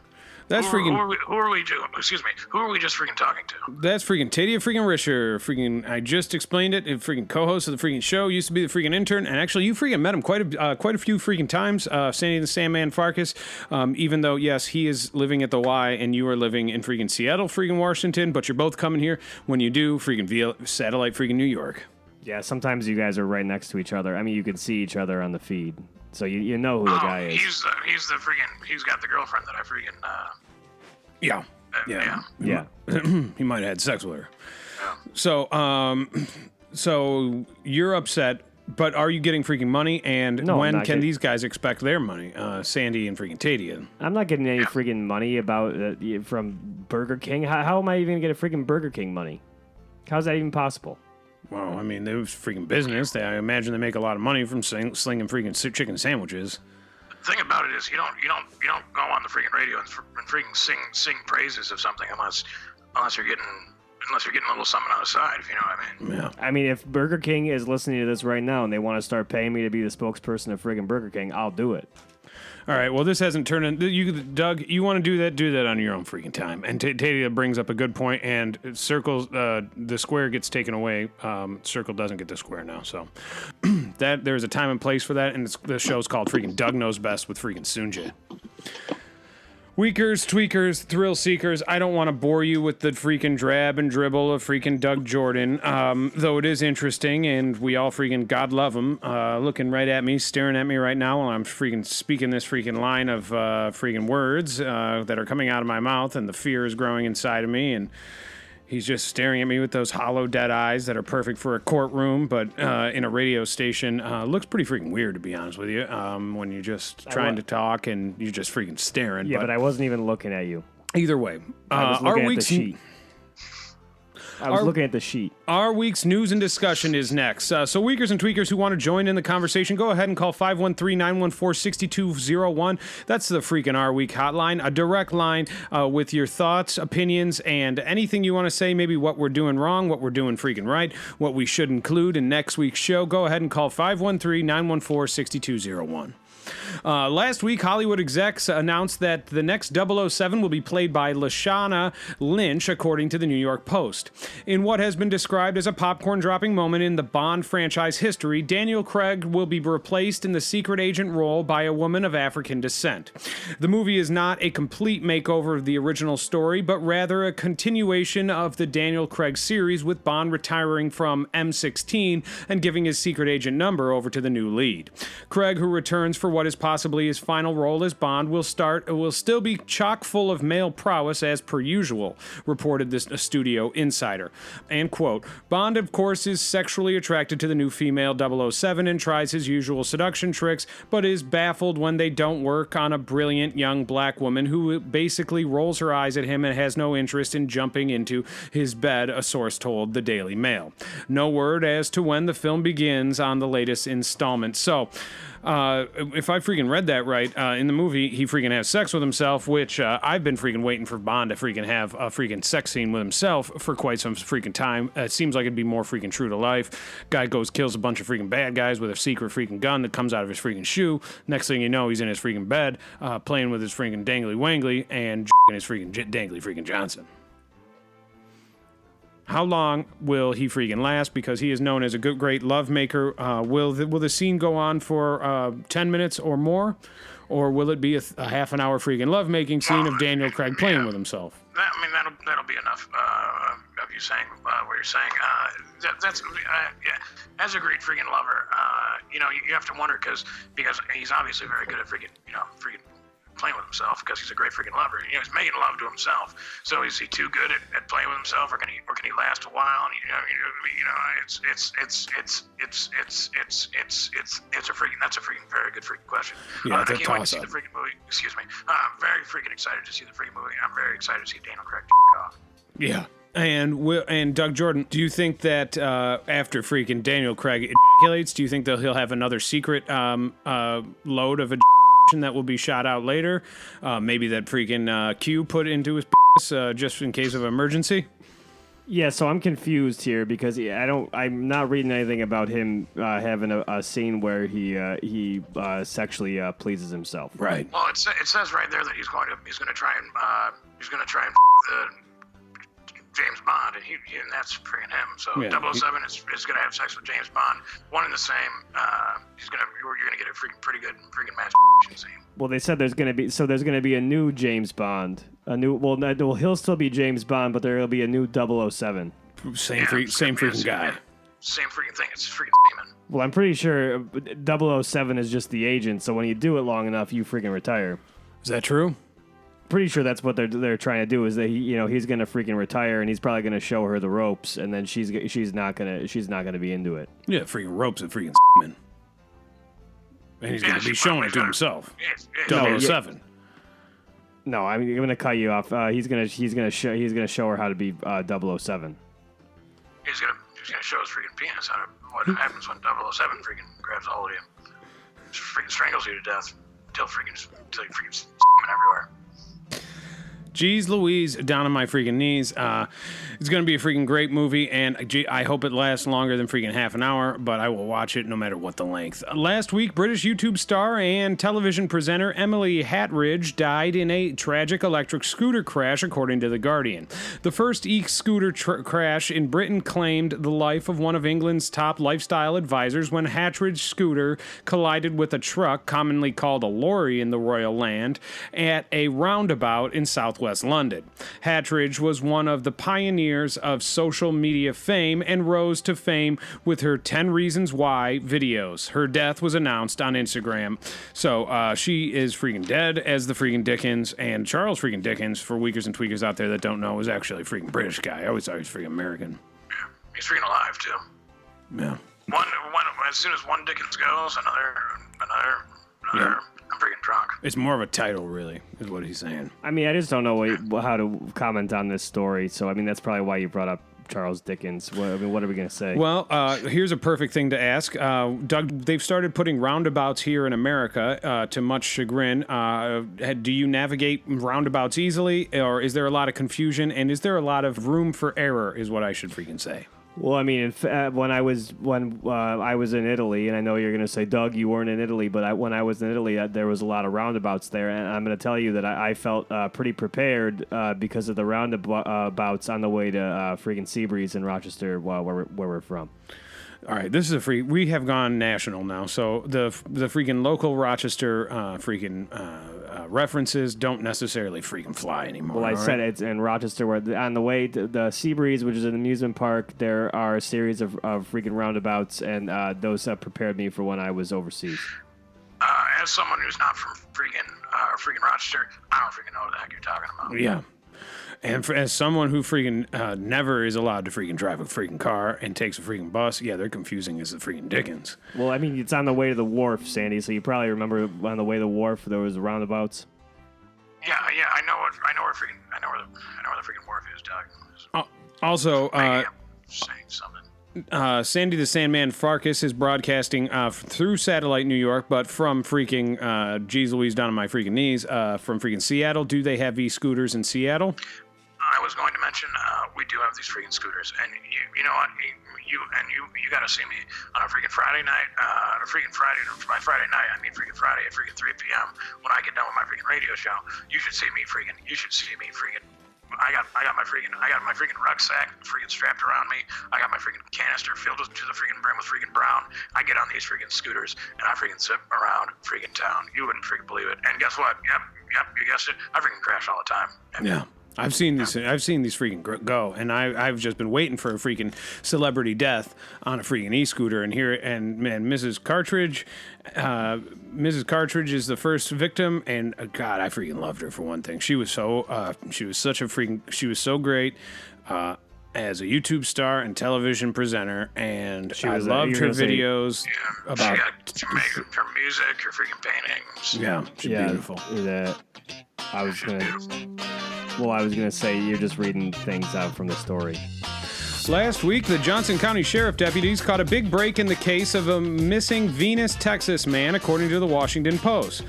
That's who are we just freaking talking to? That's freaking Tadia freaking Risher. Freaking, I just explained it. Freaking co-host of the freaking show, used to be the freaking intern, and actually you freaking met him quite a few freaking times. Sandy the Sandman Farkas. Even though yes, he is living at the Y and you are living in freaking Seattle, freaking Washington, but you're both coming here when you do freaking via satellite freaking New York. Yeah, sometimes you guys are right next to each other. I mean, you can see each other on the feed. So you know who the guy is. He's the freaking. He's got the girlfriend that I freaking. Yeah. He might have had sex with her. Yeah. So you're upset, but are you getting freaking money? And No, when I'm not can getting- these guys expect their money? Sandy and freaking Tadia. I'm not getting any freaking money from Burger King. How am I even going to get a freaking Burger King money? How's that even possible? Well, I mean, it was freaking business. I imagine they make a lot of money from slinging freaking chicken sandwiches. The thing about it is you don't go on the freaking radio and freaking sing praises of something unless you're getting unless you're getting a little something on the side, if you know what I mean. Yeah. I mean, if Burger King is listening to this right now and they want to start paying me to be the spokesperson of friggin' Burger King, I'll do it. All right. Well, this hasn't turned in. Doug, you want to do that? Do that on your own freaking time. And Tatia brings up a good point. And circles, the square gets taken away. Circle doesn't get the square now. So that there's a time and place for that. And the show's called freaking Doug Knows Best with freaking Sunjay. Weakers, tweakers, thrill seekers, I don't want to bore you with the freaking drab and dribble of freaking Doug Jordan, though it is interesting, and we all freaking God love him, looking right at me, staring at me right now while I'm freaking speaking this freaking line of freaking words that are coming out of my mouth, and the fear is growing inside of me, and he's just staring at me with those hollow, dead eyes that are perfect for a courtroom, but in a radio station. Looks pretty freaking weird, to be honest with you, when you're just trying to talk and you're just freaking staring. Yeah, but I wasn't even looking at you. Either way. I was looking at the sheet. I was looking at the sheet. Our week's news and discussion is next. So Weakers and Tweakers who want to join in the conversation, go ahead and call 513-914-6201. That's the freaking Our Week hotline, a direct line with your thoughts, opinions, and anything you want to say, maybe what we're doing wrong, what we're doing freaking right, what we should include in next week's show. Go ahead and call 513-914-6201. Last week, Hollywood execs announced that the next 007 will be played by Lashana Lynch, according to the New York Post. In what has been described as a popcorn-dropping moment in the Bond franchise history, Daniel Craig will be replaced in the secret agent role by a woman of African descent. The movie is not a complete makeover of the original story, but rather a continuation of the Daniel Craig series, with Bond retiring from M16 and giving his secret agent number over to the new lead. Craig, who returns for what is possibly his final role as Bond, will still be chock full of male prowess as per usual, reported this studio insider. And quote, Bond of course is sexually attracted to the new female 007 and tries his usual seduction tricks, but is baffled when they don't work on a brilliant young black woman who basically rolls her eyes at him and has no interest in jumping into his bed, a source told the Daily Mail. No word as to when the film begins on the latest installment. So, if I freaking read that right, in the movie, he freaking has sex with himself, which I've been freaking waiting for Bond to freaking have a freaking sex scene with himself for quite some freaking time. It seems like it'd be more freaking true to life. Guy goes, kills a bunch of freaking bad guys with a secret freaking gun that comes out of his freaking shoe. Next thing you know, he's in his freaking bed, playing with his freaking dangly wangly and his freaking dangly freaking Johnson. How long will he freaking last? Because he is known as a good, great love maker. Will the scene go on for 10 minutes or more? Or will it be a half an hour freaking lovemaking scene of Daniel Craig playing with himself? That'll be enough of you saying what you're saying. That's as a great freaking lover, you have to wonder because he's obviously very good at freaking playing with himself because he's a great freaking lover. He's making love to himself. So is he too good at playing with himself, or can he last a while? And that's a freaking very good freaking question. Yeah, I can't wait to see the freaking movie. Excuse me. I'm very freaking excited to see the freaking movie. I'm very excited to see Daniel Craig off. Yeah. And Doug Jordan, do you think that after freaking Daniel Craig ejaculates, do you think that he'll have another secret load of that will be shot out later? Maybe that freaking Q put into his just in case of emergency? Yeah, so I'm confused here because I'm not reading anything about him having a scene where he sexually pleases himself. Right. Well, it says right there that he's going to try and the James Bond, and that's freaking him. So yeah, 007 is going to have sex with James Bond. One and the same. You're going to get a pretty good freaking masturbation scene. Well, they said there's going to be a new James Bond. He'll still be James Bond, but there will be a new 007. Same freaking guy. Same freaking thing. It's freaking semen. Well, I'm pretty sure 007 is just the agent, so when you do it long enough, you freaking retire. Is that true? Pretty sure that's what they're trying to do, is that he's gonna freaking retire and he's probably gonna show her the ropes, and then she's not gonna be into it. Yeah, freaking ropes and freaking semen. And he's gonna be showing it to himself. 007. No, I'm gonna cut you off. He's gonna show her how to be 007. He's gonna show his freaking penis what happens when 007 freaking grabs a hold of you, freaking strangles you to death until you freaking semen everywhere. Jeez Louise, down on my freaking knees. It's going to be a freaking great movie, and I hope it lasts longer than freaking half an hour, but I will watch it no matter what the length. Last week, British YouTube star and television presenter Emily Hattridge died in a tragic electric scooter crash, according to The Guardian. The first e-scooter crash in Britain claimed the life of one of England's top lifestyle advisors when Hattridge's scooter collided with a truck, commonly called a lorry in the royal land, at a roundabout in southwest London. Hattridge was one of the pioneers of social media fame and rose to fame with her 10 Reasons Why videos. Her death was announced on Instagram. So she is freaking dead as the freaking Dickens, and Charles freaking Dickens, for weakers and tweakers out there that don't know, is actually a freaking British guy. I always thought he was freaking American. Yeah, he's freaking alive, too. Yeah. One, as soon as one Dickens goes, another. Yeah. I'm freaking drunk. It's more of a title, really, is what he's saying. I mean, I just don't know how to comment on this story. So, I mean, that's probably why you brought up Charles Dickens. What are we going to say? Well, here's a perfect thing to ask. Doug, they've started putting roundabouts here in America, to much chagrin. Do you navigate roundabouts easily, or is there a lot of confusion, and is there a lot of room for error, is what I should freaking say. Well, I mean, when I was in Italy, and I know you're going to say, Doug, you weren't in Italy, but when I was in Italy, there was a lot of roundabouts there, and I'm going to tell you that I felt pretty prepared because of the roundabouts on the way to freaking Seabreeze in Rochester, where we're from. All right, this is we have gone national now, so the freaking local Rochester references don't necessarily freaking fly anymore. Well, I said it's in Rochester, where on the way to the Seabreeze, which is an amusement park, there are a series of freaking roundabouts, and those prepared me for when I was overseas. As someone who's not from freaking Rochester, I don't freaking know what the heck you're talking about. Yeah. And as someone who freaking never is allowed to freaking drive a freaking car and takes a freaking bus, yeah, they're confusing as the freaking Dickens. Well, I mean, it's on the way to the wharf, Sandy, so you probably remember on the way to the wharf there was roundabouts. Yeah, I know where the freaking wharf is, Doug. Also, I'm saying something. Sandy the Sandman Farkas is broadcasting through satellite New York, but from freaking, geez Louise, down on my freaking knees, from freaking Seattle. Do they have e-scooters in Seattle? I was going to mention we do have these freaking scooters, and you know what? You got to see me on a freaking Friday night. By Friday night, I mean freaking Friday at freaking 3 p.m. when I get done with my freaking radio show. You should see me freaking. I got my freaking rucksack freaking strapped around me. I got my freaking canister filled to the freaking brim with freaking brown. I get on these freaking scooters and I freaking zip around freaking town. You wouldn't freaking believe it. And guess what? Yep, you guessed it. I freaking crash all the time. Yeah. I've seen these freaking go, and I've just been waiting for a freaking celebrity death on a freaking e-scooter, and Mrs. Cartridge is the first victim, and God, I freaking loved her for one thing. She was so great as a YouTube star and television presenter, and I loved her videos about her music, her freaking paintings. Yeah, she's beautiful. I was gonna say you're just reading things out from the story. Last week, the Johnson County Sheriff deputies caught a big break in the case of a missing Venus, Texas man, according to the Washington Post.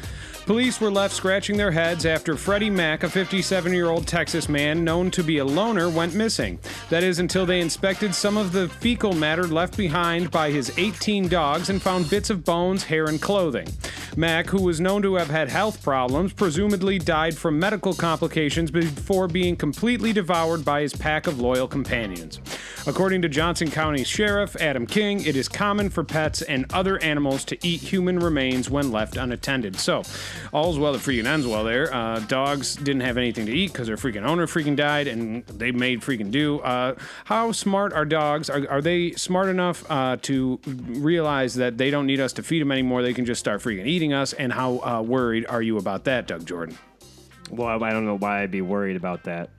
Police were left scratching their heads after Freddie Mac, a 57-year-old Texas man known to be a loner, went missing. That is, until they inspected some of the fecal matter left behind by his 18 dogs and found bits of bones, hair, and clothing. Mac, who was known to have had health problems, presumably died from medical complications before being completely devoured by his pack of loyal companions. According to Johnson County Sheriff Adam King, it is common for pets and other animals to eat human remains when left unattended. So, all's well that freaking ends well there. Dogs didn't have anything to eat because their freaking owner freaking died, and they made freaking do. How smart are dogs? Are they smart enough to realize that they don't need us to feed them anymore? They can just start freaking eating us, and how worried are you about that, Doug Jordan? Well, I don't know why I'd be worried about that.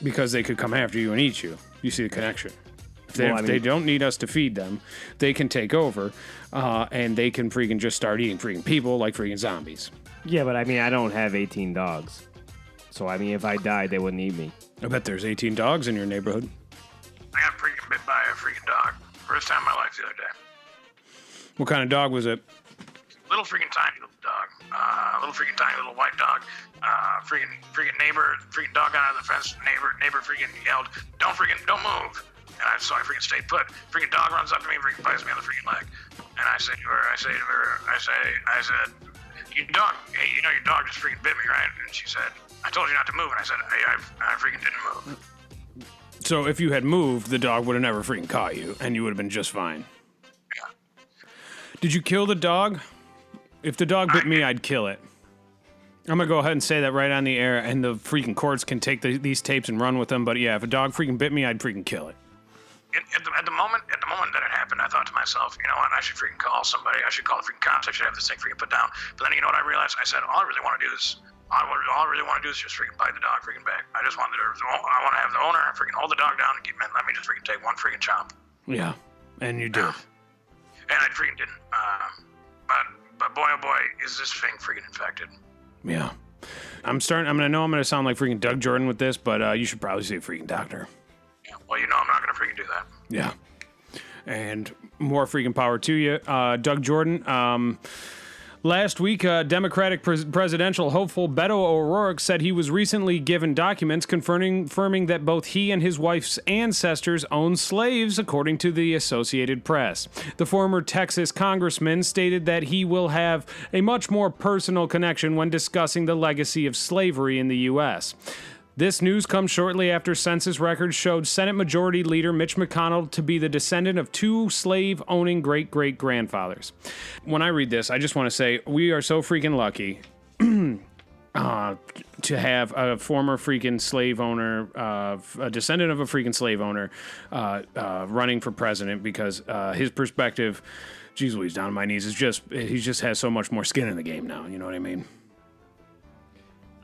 Because they could come after you and eat you. You see the connection. If they don't need us to feed them, they can take over, and they can freaking just start eating freaking people like freaking zombies. Yeah, but I mean, I don't have 18 dogs. So, I mean, if I died, they wouldn't eat me. I bet there's 18 dogs in your neighborhood. I got freaking bit by a freaking dog. First time in my life the other day. What kind of dog was it? Little freaking tiny little dog. Little freaking tiny little white dog. freaking neighbor, freaking dog got out of the fence. Neighbor freaking yelled, don't move. And I freaking stayed put. Freaking dog runs up to me and freaking bites me on the freaking leg. And I said, you dog, hey, you know your dog just freaking bit me, right? And she said, I told you not to move. And I said, hey, I freaking didn't move. So if you had moved, the dog would have never freaking caught you, and you would have been just fine. Yeah. Did you kill the dog? If the dog bit me, I'd kill it. I'm going to go ahead and say that right on the air, and the freaking courts can take these tapes and run with them. But yeah, if a dog freaking bit me, I'd freaking kill it. At the moment that it happened, I thought to myself, you know what, I should freaking call somebody. I should call the freaking cops. I should have this thing freaking put down. But then you know what I realized? I said, all I really want to do is just freaking bite the dog freaking back. I want to have the owner freaking hold the dog down and let me just freaking take one freaking chomp. Yeah, and you did. And I freaking didn't. But boy, oh boy, is this thing freaking infected. Yeah. I'm gonna sound like freaking Doug Jordan with this, but you should probably see a freaking doctor. Yeah, well, you know I'm not gonna freaking do that. Yeah. And more freaking power to you. Doug Jordan, last week, Democratic presidential hopeful Beto O'Rourke said he was recently given documents confirming that both he and his wife's ancestors owned slaves, according to the Associated Press. The former Texas congressman stated that he will have a much more personal connection when discussing the legacy of slavery in the U.S. This news comes shortly after census records showed Senate Majority Leader Mitch McConnell to be the descendant of two slave-owning great-great-grandfathers. When I read this, I just want to say we are so freaking lucky to have a former freaking slave owner, a descendant of a freaking slave owner, running for president, because his perspective, geez Louise, down on my knees, he just has so much more skin in the game now. You know what I mean?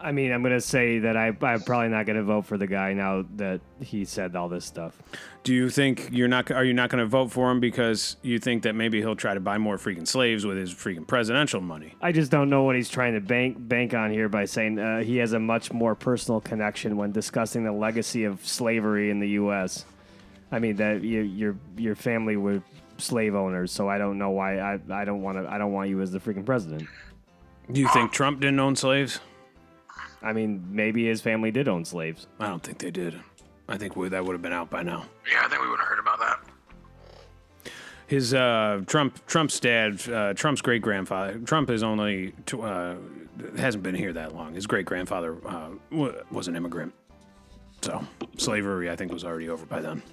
I mean, I'm going to say that I'm probably not going to vote for the guy now that he said all this stuff. Do you think are you not going to vote for him because you think that maybe he'll try to buy more freaking slaves with his freaking presidential money? I just don't know what he's trying to bank on here by saying he has a much more personal connection when discussing the legacy of slavery in the U.S. I mean, that your family were slave owners, so I don't know why I don't want you as the freaking president. Do you think Trump didn't own slaves? I mean, maybe his family did own slaves. I don't think they did. I think that would have been out by now. Yeah, I think we would have heard about that. His Trump's dad, Trump's great grandfather. Trump is only hasn't been here that long. His great grandfather was an immigrant, so slavery I think was already over by then.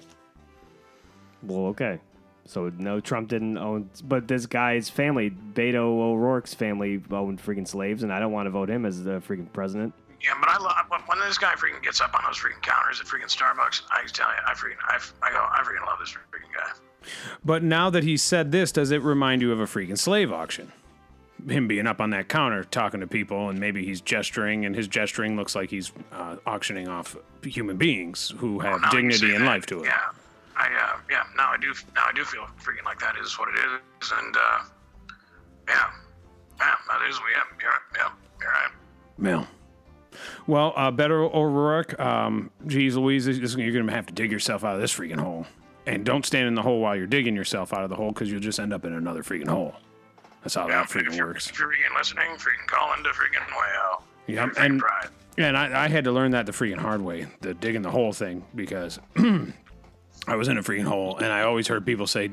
Well, okay. So no, Trump didn't own, but this guy's family, Beto O'Rourke's family, owned freaking slaves, and I don't want to vote him as the freaking president. Yeah, but when this guy freaking gets up on those freaking counters at freaking Starbucks, I tell you, I freaking love this freaking guy. But now that he said this, does it remind you of a freaking slave auction? Him being up on that counter talking to people, and maybe he's gesturing, and his gesturing looks like he's auctioning off human beings who have dignity and life to it. Yeah. Now I do feel freaking like that is what it is, and that is you're right. Yeah. Well, Beto O'Rourke, geez Louise, you're gonna have to dig yourself out of this freaking hole, and don't stand in the hole while you're digging yourself out of the hole, because you'll just end up in another freaking hole. That's how that freaking works. If you're freaking listening, freaking call into freaking way. Yeah, and I had to learn that the freaking hard way, the digging the hole thing, because I was in a freaking hole, and I always heard people say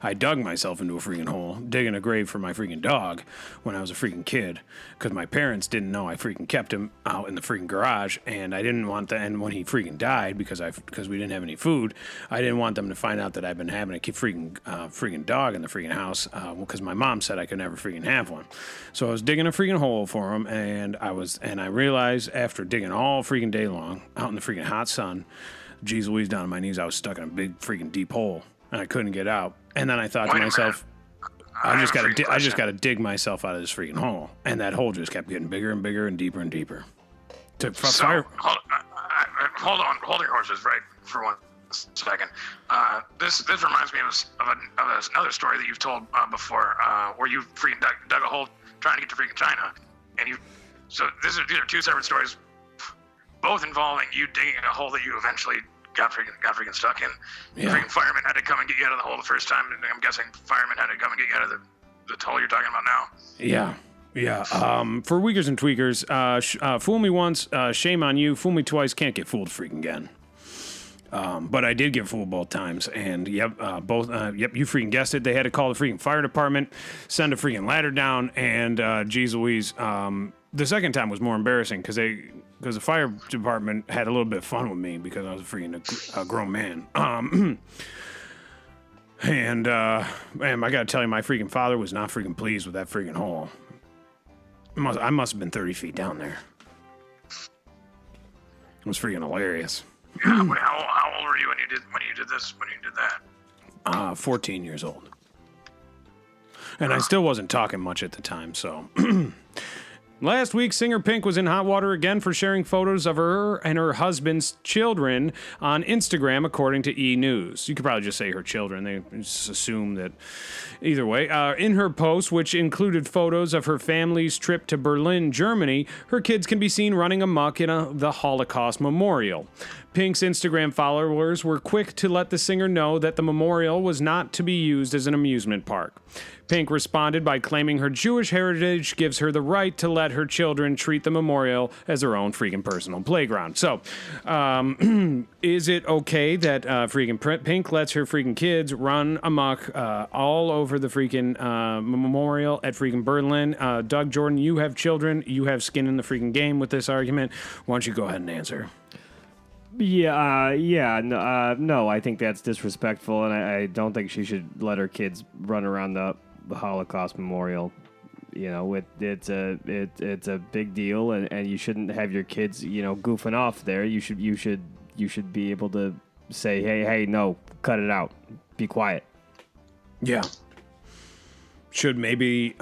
I dug myself into a freaking hole, digging a grave for my freaking dog when I was a freaking kid, because my parents didn't know I freaking kept him out in the freaking garage, and I didn't want that. And when he freaking died, because we didn't have any food, I didn't want them to find out that I've been having a freaking dog in the freaking house, because my mom said I could never freaking have one. So I was digging a freaking hole for him, and I realized after digging all freaking day long out in the freaking hot sun, geez Louise, down on my knees, I was stuck in a big freaking deep hole, and I couldn't get out. And then I thought to myself, I just got to dig myself out of this freaking hole. And that hole just kept getting bigger and bigger and deper and deeper. Hold your horses right for 1 second. This reminds me of another story that you've told before, where you freaking dug a hole trying to get to freaking China, and these are two separate stories, both involving you digging a hole that you eventually got freaking stuck in. Yeah. Freaking firemen had to come and get you out of the hole the first time, and I'm guessing firemen had to come and get you out of the hole you're talking about now. Yeah. Yeah. For Weakers and Tweakers, fool me once, shame on you. Fool me twice, can't get fooled freaking again. But I did get fooled both times, and you freaking guessed it. They had to call the freaking fire department, send a freaking ladder down, and geez Louise, the second time was more embarrassing because the fire department had a little bit of fun with me because I was a freaking a grown man. And man, I gotta tell you, my freaking father was not freaking pleased with that freaking hole. I must have been 30 feet down there. It was freaking hilarious. Yeah, but how old were you when you did that? 14 years old. And I still wasn't talking much at the time, so. Last week, singer Pink was in hot water again for sharing photos of her and her husband's children on Instagram, according to E! News. You could probably just say her children. They just assume that either way. In her post, which included photos of her family's trip to Berlin, Germany, her kids can be seen running amok in the Holocaust Memorial. Pink's Instagram followers were quick to let the singer know that the memorial was not to be used as an amusement park. Pink responded by claiming her Jewish heritage gives her the right to let her children treat the memorial as their own freaking personal playground. So, is it okay that freaking Pink lets her freaking kids run amok all over the freaking memorial at freaking Berlin? Doug Jordan, you have children. You have skin in the freaking game with this argument. Why don't you go ahead and answer? No, I think that's disrespectful, and I don't think she should let her kids run around the Holocaust Memorial. You know, it's a big deal, and you shouldn't have your kids, goofing off there. You should be able to say, hey, no, cut it out, be quiet. Yeah. Should maybe.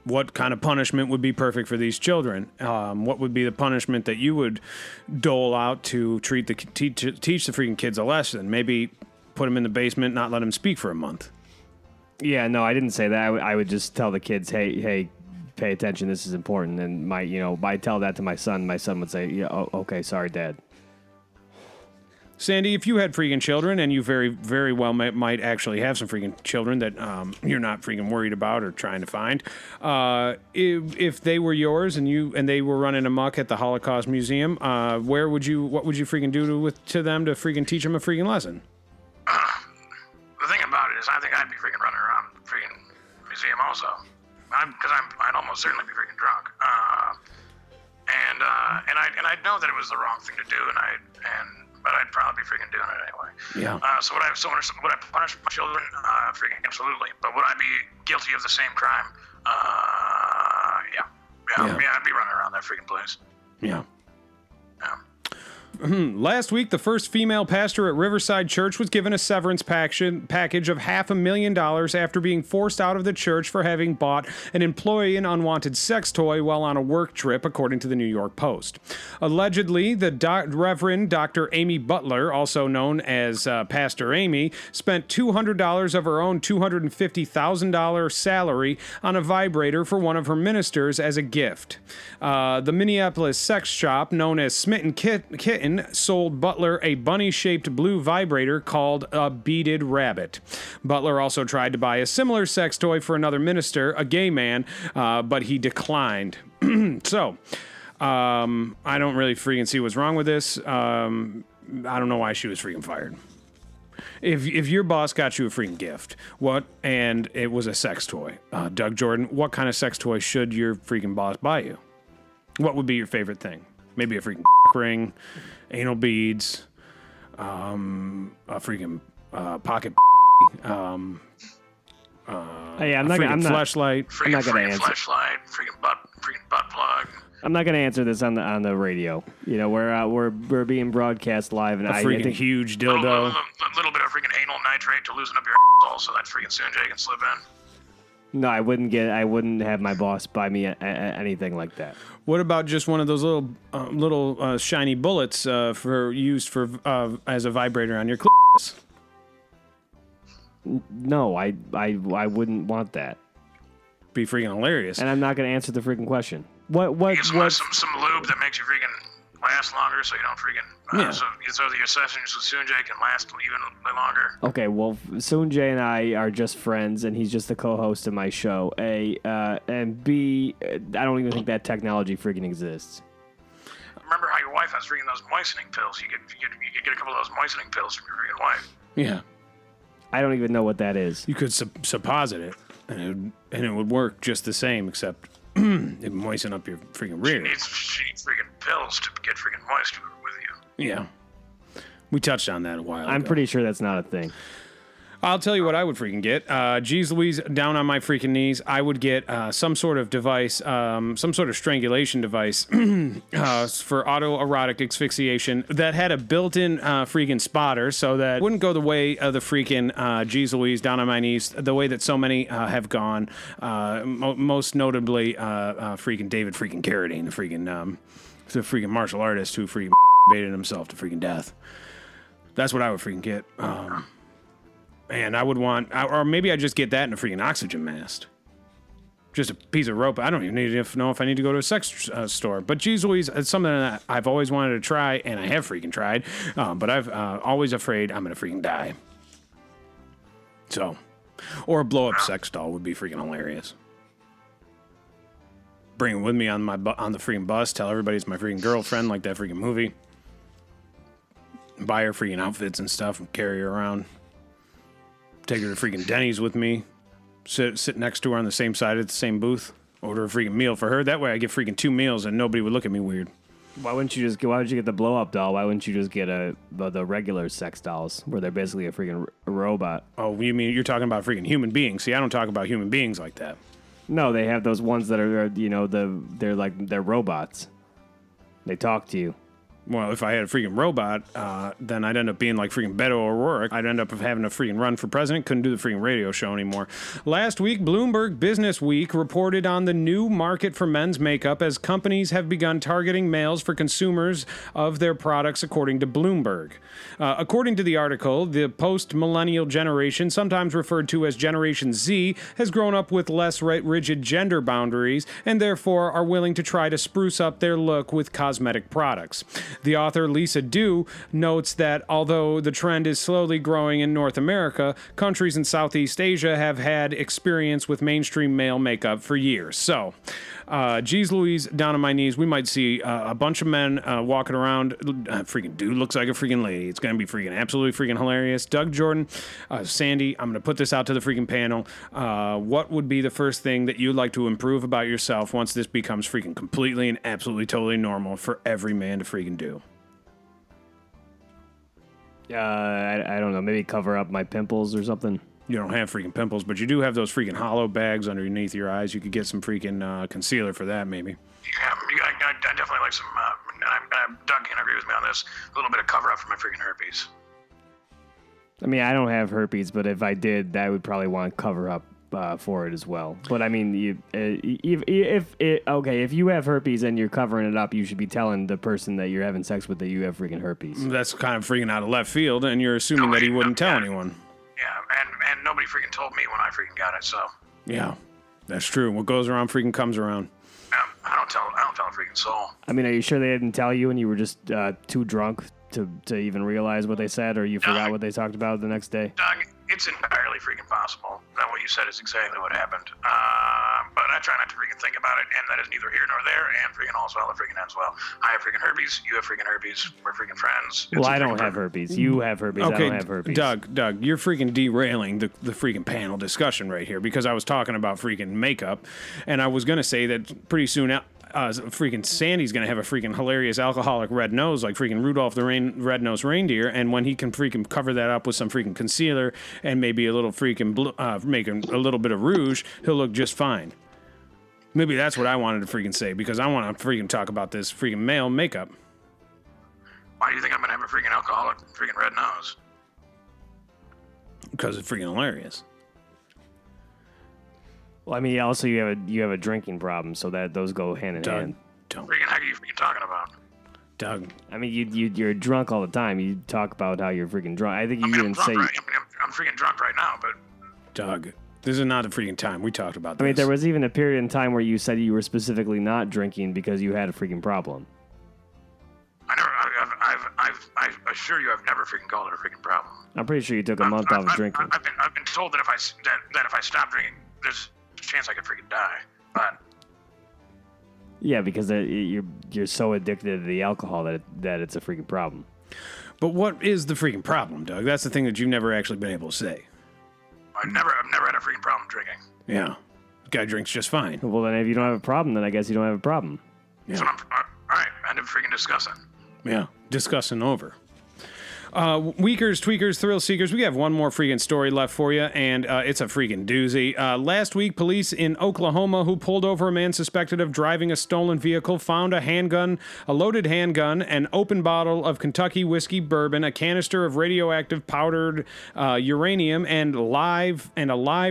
What kind of punishment would be perfect for these children? What would be the punishment that you would dole out to teach the freaking kids a lesson? Maybe put them in the basement, not let them speak for a month. Yeah, no, I didn't say that. I would just tell the kids, hey, pay attention. This is important. And I tell that to my son. My son would say, yeah, okay, sorry, Dad. Sandy, if you had freaking children, and you very, very well might actually have some freaking children that you're not freaking worried about or trying to find, if they were yours and they were running amok at the Holocaust Museum, what would you freaking do to them to freaking teach them a freaking lesson? The thing about it is, I think I'd be freaking running around the freaking museum also, because I'd almost certainly be freaking drunk, and I'd know that it was the wrong thing to do, but I'd probably be freaking doing it anyway. Yeah. So would I punish my children? Freaking absolutely. But would I be guilty of the same crime? Yeah. I'd be running around that freaking place. Yeah. Last week, the first female pastor at Riverside Church was given a severance package of $500,000 after being forced out of the church for having bought an employee an unwanted sex toy while on a work trip, according to the New York Post. Allegedly, the Reverend Dr. Amy Butler, also known as Pastor Amy, spent $200 of her own $250,000 salary on a vibrator for one of her ministers as a gift. The Minneapolis sex shop, known as Smitten Kitten, sold Butler a bunny-shaped blue vibrator called a beaded rabbit. Butler also tried to buy a similar sex toy for another minister, a gay man, but he declined. So, I don't really freaking see what's wrong with this. I don't know why she was freaking fired. If your boss got you a freaking gift, and it was a sex toy, Doug Jordan, what kind of sex toy should your freaking boss buy you? What would be your favorite thing? Maybe a freaking ring, anal beads, a freaking pocket, flashlight. I'm not gonna answer. Flashlight, freaking butt plug. I'm not gonna answer this on the radio. We're being broadcast live, and I think huge dildo. A little bit of freaking anal nitrate to loosen up your asshole so that freaking Sunjay can slip in. No, I wouldn't have my boss buy me anything like that. What about just one of those little shiny bullets used as a vibrator on your clitoris? No, I wouldn't want that. Be freaking hilarious. And I'm not going to answer the freaking question. What? Some lube that makes you freaking last longer, so you don't freaking. So the sessions with Soonjay can last even longer. Okay, well, Soonjay and I are just friends, and he's just the co-host of my show. A and B, I don't even think that technology freaking exists. Remember how your wife has freaking those moistening pills? You could get a couple of those moistening pills from your freaking wife. Yeah. I don't even know what that is. You could supposit it, and it would work just the same, except it moisten up your freaking rear. She needs freaking pills to get freaking moist with you. Yeah. We touched on that a while ago. I'm pretty sure that's not a thing. I'll tell you what I would freaking get. Geez Louise, down on my freaking knees, I would get some sort of device, some sort of strangulation device for autoerotic asphyxiation that had a built-in freaking spotter so that it wouldn't go the way of the freaking Geez Louise, down on my knees, the way that so many have gone, most notably freaking David freaking Carradine, the freaking martial artist who freaking baited himself to freaking death. That's what I would freaking get. And I would want, or maybe I just get that in a freaking oxygen mask. Just a piece of rope. I don't even need to know if I need to go to a sex store. But geez Louise, it's something that I've always wanted to try, and I have freaking tried. But I've always afraid I'm going to freaking die. So, or a blow-up sex doll would be freaking hilarious. Bring it with me on the freaking bus. Tell everybody it's my freaking girlfriend, like that freaking movie. Buy her freaking outfits and stuff and carry her around. Take her to freaking Denny's with me. Sit next to her on the same side at the same booth. Order a freaking meal for her. That way I get freaking 2 meals and nobody would look at me weird. Why would you get the blow-up doll? Why wouldn't you just get the regular sex dolls where they're basically a freaking robot? Oh, you mean you're talking about freaking human beings? See, I don't talk about human beings like that. No, they have those ones that are, they're robots. They talk to you. Well, if I had a freaking robot, then I'd end up being like freaking Beto O'Rourke. I'd end up having a freaking run for president. Couldn't do the freaking radio show anymore. Last week, Bloomberg Business Week reported on the new market for men's makeup as companies have begun targeting males for consumers of their products, according to Bloomberg. According to the article, the post-millennial generation, sometimes referred to as Generation Z, has grown up with less rigid gender boundaries and therefore are willing to try to spruce up their look with cosmetic products. The author, Lisa Dew, notes that although the trend is slowly growing in North America, countries in Southeast Asia have had experience with mainstream male makeup for years. So, geez Louise, down on my knees, we might see a bunch of men walking around. Freaking dude looks like a freaking lady. It's going to be freaking absolutely freaking hilarious. Doug Jordan, Sandy, I'm going to put this out to the freaking panel. What would be the first thing that you'd like to improve about yourself once this becomes freaking completely and absolutely totally normal for every man to freaking do? I don't know. Maybe cover up my pimples or something. You don't have freaking pimples, but you do have those freaking hollow bags underneath your eyes. You could get some freaking concealer for that, maybe. Yeah, I definitely like some. Doug can agree with me on this. A little bit of cover up for my freaking herpes. I mean, I don't have herpes, but if I did, I would probably want to cover up for it as well. But I mean, if you have herpes and you're covering it up, you should be telling the person that you're having sex with that you have freaking herpes. That's kind of freaking out of left field, and you're assuming that he wouldn't tell anyone. Yeah, and nobody freaking told me when I freaking got it, so. Yeah, that's true. What goes around freaking comes around. I don't tell a freaking soul. I mean, are you sure they didn't tell you and you were just too drunk to even realize what they said, or you forgot what they talked about the next day? Doug, it's entirely freaking possible that what you said is exactly what happened. But I try not to freaking think about it, and that is neither here nor there, and freaking also all the freaking ends well. I have freaking herpes, you have freaking herpes, we're freaking friends. Well, I don't have herpes. You have herpes, okay, I don't have herpes. Doug, you're freaking derailing the freaking panel discussion right here because I was talking about freaking makeup, and I was going to say that pretty soon freaking Sandy's going to have a freaking hilarious alcoholic red nose like freaking Rudolph the Red-Nosed Reindeer, and when he can freaking cover that up with some freaking concealer and maybe a little freaking making a little bit of rouge, he'll look just fine. Maybe that's what I wanted to freaking say, because I want to freaking talk about this freaking male makeup. Why do you think I'm going to have a freaking alcoholic freaking red nose? Because it's freaking hilarious. Well, I mean, also you have a drinking problem, so that those go hand in hand. Freaking heck are you freaking talking about? Doug. I mean, you're drunk all the time. You talk about how you're freaking drunk. I think you even say... I'm freaking drunk right now, but... Doug, this is not the freaking time. We talked about this. I mean, there was even a period in time where you said you were specifically not drinking because you had a freaking problem. assure you, I've never freaking called it a freaking problem. I'm pretty sure you took a month off of drinking. I've been told that if I stop drinking, there's a chance I could freaking die. But yeah, because you're so addicted to the alcohol that it's a freaking problem. But what is the freaking problem, Doug? That's the thing that you've never actually been able to say. I've never had a freaking problem drinking. Yeah. The guy drinks just fine. Well, then if you don't have a problem, then I guess you don't have a problem. Yeah. So all right, end of freaking discussing. Yeah, discussing over. Weakers, tweakers, thrill seekers, we have one more freaking story left for you, and it's a freaking doozy. Last week, police in Oklahoma who pulled over a man suspected of driving a stolen vehicle found a handgun, a loaded handgun, an open bottle of Kentucky whiskey bourbon, a canister of radioactive powdered uranium, and a live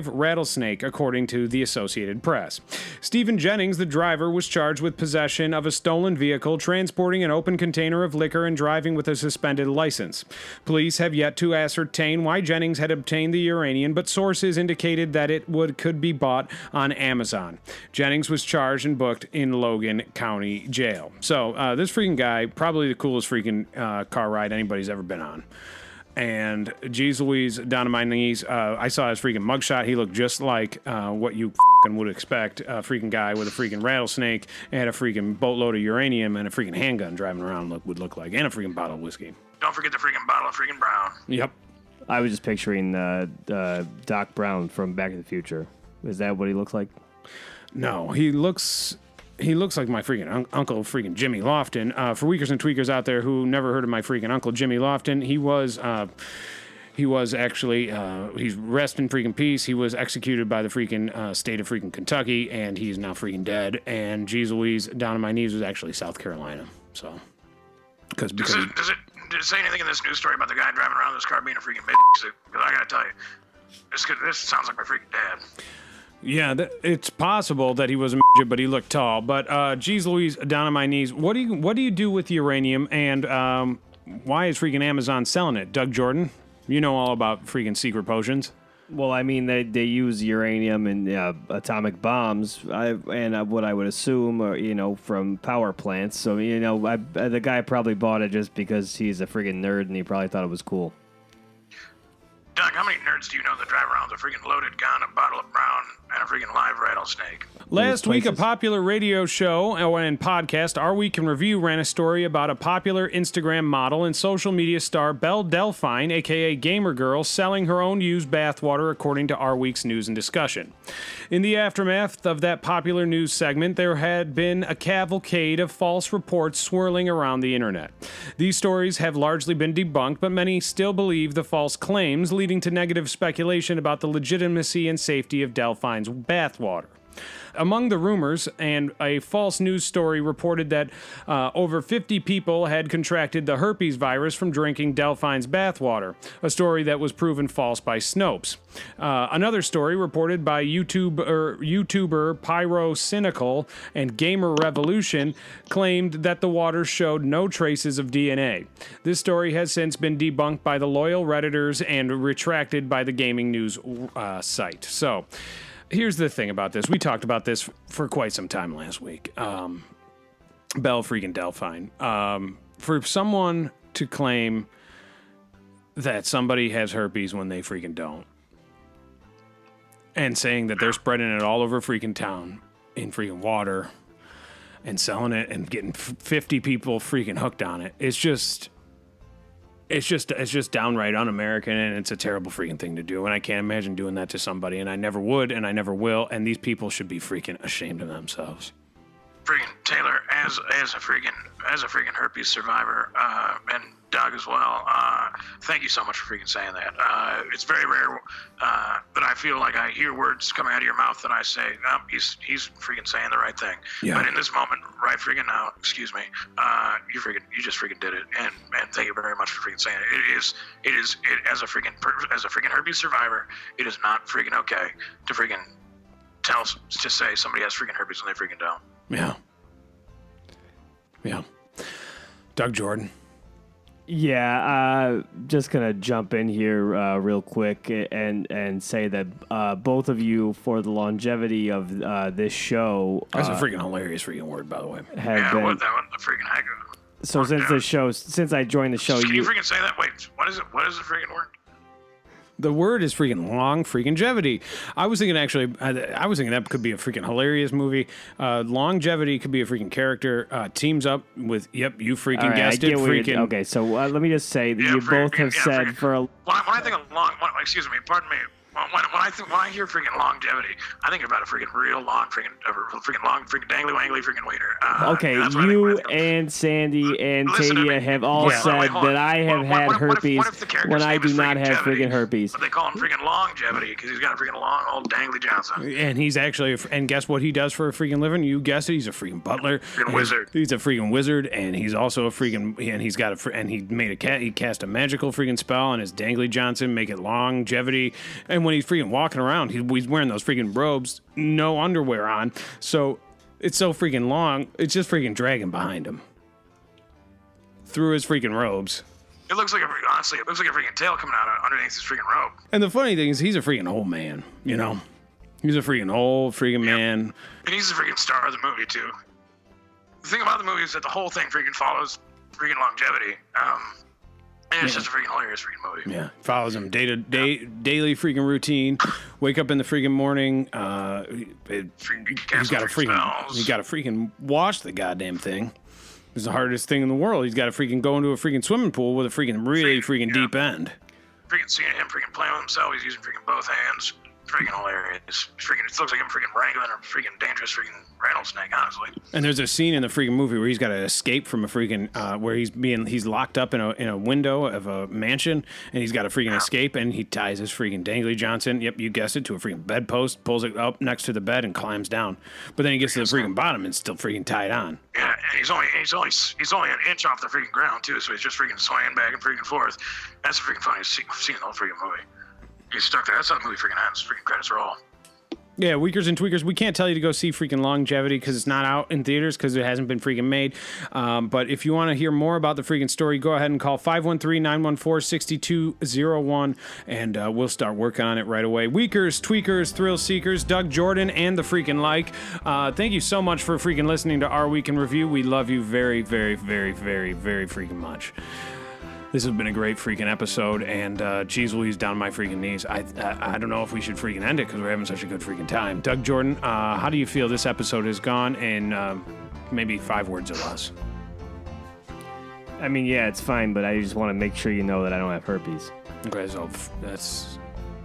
rattlesnake, according to the Associated Press. Stephen Jennings, the driver, was charged with possession of a stolen vehicle, transporting an open container of liquor, and driving with a suspended license. Police have yet to ascertain why Jennings had obtained the uranium, but sources indicated that it could be bought on Amazon. Jennings was charged and booked in Logan County Jail. So this freaking guy, probably the coolest freaking car ride anybody's ever been on. And geez Louise, down to my knees, I saw his freaking mugshot. He looked just like what you would expect. A freaking guy with a freaking rattlesnake and a freaking boatload of uranium and a freaking handgun driving around would look like, and a freaking bottle of whiskey. Don't forget the freaking bottle of freaking Brown. Yep. I was just picturing Doc Brown from Back to the Future. Is that what he looks like? No, he looks like my freaking uncle, freaking Jimmy Lofton. For weakers and tweakers out there who never heard of my freaking uncle Jimmy Lofton, he was actually he's rest in freaking peace. He was executed by the freaking state of freaking Kentucky, and he's now freaking dead. And geez Louise, down on my knees was actually South Carolina. So because did it say anything in this news story about the guy driving around this car being a freaking bitch? Because I gotta tell you, this sounds like my freaking dad. Yeah, it's possible that he was a midget, but he looked tall. But geez Louise, down on my knees, what do you do with uranium, and why is freaking Amazon selling it? Doug Jordan, you know all about freaking secret potions. Well, I mean, they use uranium in atomic bombs, what I would assume, from power plants. So, the guy probably bought it just because he's a friggin' nerd and he probably thought it was cool. Doug, how many nerds do you know that drive around with a freaking loaded gun, a bottle of Brown, and a freaking live rattlesnake? Last week, a popular radio show and podcast, Our Week in Review, ran a story about a popular Instagram model and social media star, Belle Delphine, a.k.a. Gamer Girl, selling her own used bathwater, according to Our Week's News and Discussion. In the aftermath of that popular news segment, there had been a cavalcade of false reports swirling around the internet. These stories have largely been debunked, but many still believe the false claims, leading to negative speculation about the legitimacy and safety of Delphine's bathwater. Among the rumors, and a false news story reported that over 50 people had contracted the herpes virus from drinking Delphine's bathwater, a story that was proven false by Snopes. Another story reported by YouTuber Pyrocynical and Gamer Revolution claimed that the water showed no traces of DNA. This story has since been debunked by the loyal Redditors and retracted by the gaming news site. So, here's the thing about this. We talked about this for quite some time last week. Belle freaking Delphine. For someone to claim that somebody has herpes when they freaking don't, and saying that they're spreading it all over freaking town in freaking water and selling it and getting 50 people freaking hooked on it, it's just downright un-American, and it's a terrible freaking thing to do, and I can't imagine doing that to somebody, and I never would, and I never will, and these people should be freaking ashamed of themselves. Freaking Taylor, as a freaking herpes survivor, and Doug as well, thank you so much for freaking saying that. It's very rare that I feel like I hear words coming out of your mouth and I say, oh, he's freaking saying the right thing. Yeah. But in this moment, right freaking now, excuse me, you just freaking did it, and thank you very much for freaking saying it. It is as a freaking herpes survivor, it is not freaking okay to freaking to say somebody has freaking herpes when they freaking don't. Yeah. Doug Jordan. Yeah, just gonna jump in here real quick and say that both of you, for the longevity of this show, that's a freaking hilarious freaking word, by the way. Have been what that one, the freaking heck. So since I joined the show, Can you freaking say that? Wait, what is it? What is the freaking word? The word is freaking long freaking-gevity. I was thinking that could be a freaking hilarious movie. Longevity could be a freaking character. Teams up with, yep, you freaking guessed it. Freaking. Okay, so let me just say that you both have said for a... When I think of excuse me, pardon me. When I hear freaking longevity, I think about a freaking real long freaking dangly wangly freaking waiter. Okay, you and Sandy and Tadia have all said that I have had herpes when I do not have freaking herpes. But they call him freaking longevity because he's got a freaking long old dangly Johnson. And he's actually, and guess what he does for a freaking living? You guessed it. He's a freaking butler. Freaking wizard. He's a freaking wizard, and he's also a freaking, and he's got and he made a cat. He cast a magical freaking spell on his dangly Johnson, make it longevity, and when he's freaking walking around, he's wearing those freaking robes, no underwear on, so it's so freaking long, it's just freaking dragging behind him through his freaking robes. It looks like honestly, it looks like a freaking tail coming out underneath his freaking robe. And the funny thing is, he's a freaking old man, you know? He's a freaking old freaking man. And he's the freaking star of the movie, too. The thing about the movie is that the whole thing freaking follows freaking longevity. And it's just a freaking hilarious freaking movie. Yeah, follows him daily freaking routine. Wake up in the freaking morning. He's got to freaking wash the goddamn thing. It's the hardest thing in the world. He's got to freaking go into a freaking swimming pool with a freaking really freaking deep end. Freaking seeing him freaking playing with himself. He's using freaking both hands. Freaking hilarious. Freaking, it looks like him freaking wrangling a freaking dangerous freaking rattlesnake, honestly. And there's a scene in the freaking movie where he's got to escape from a freaking, where he's locked up in a window of a mansion, and he's got to freaking escape, and he ties his freaking dangly Johnson, yep, you guessed it, to a freaking bedpost, pulls it up next to the bed, and climbs down. But then he gets to the freaking bottom and it's still freaking tied on. Yeah, and he's only an inch off the freaking ground too, so he's just freaking swaying back and freaking forth. That's the freaking funniest scene in the whole freaking movie. He's stuck there. That's how the movie freaking ends. Freaking credits roll. Yeah, Weakers and Tweakers, we can't tell you to go see freaking Longevity because it's not out in theaters because it hasn't been freaking made. But if you want to hear more about the freaking story, go ahead and call 513-914-6201, and we'll start working on it right away. Weakers, Tweakers, Thrill Seekers, Doug Jordan, and the freaking like. Thank you so much for freaking listening to Our Week in Review. We love you very, very, very, very, very freaking much. This has been a great freaking episode, and geez Louise, down my freaking knees. I don't know if we should freaking end it because we're having such a good freaking time. Doug Jordan, how do you feel this episode has gone in maybe 5 words or less? I mean, yeah, it's fine, but I just want to make sure you know that I don't have herpes. Okay, so that's...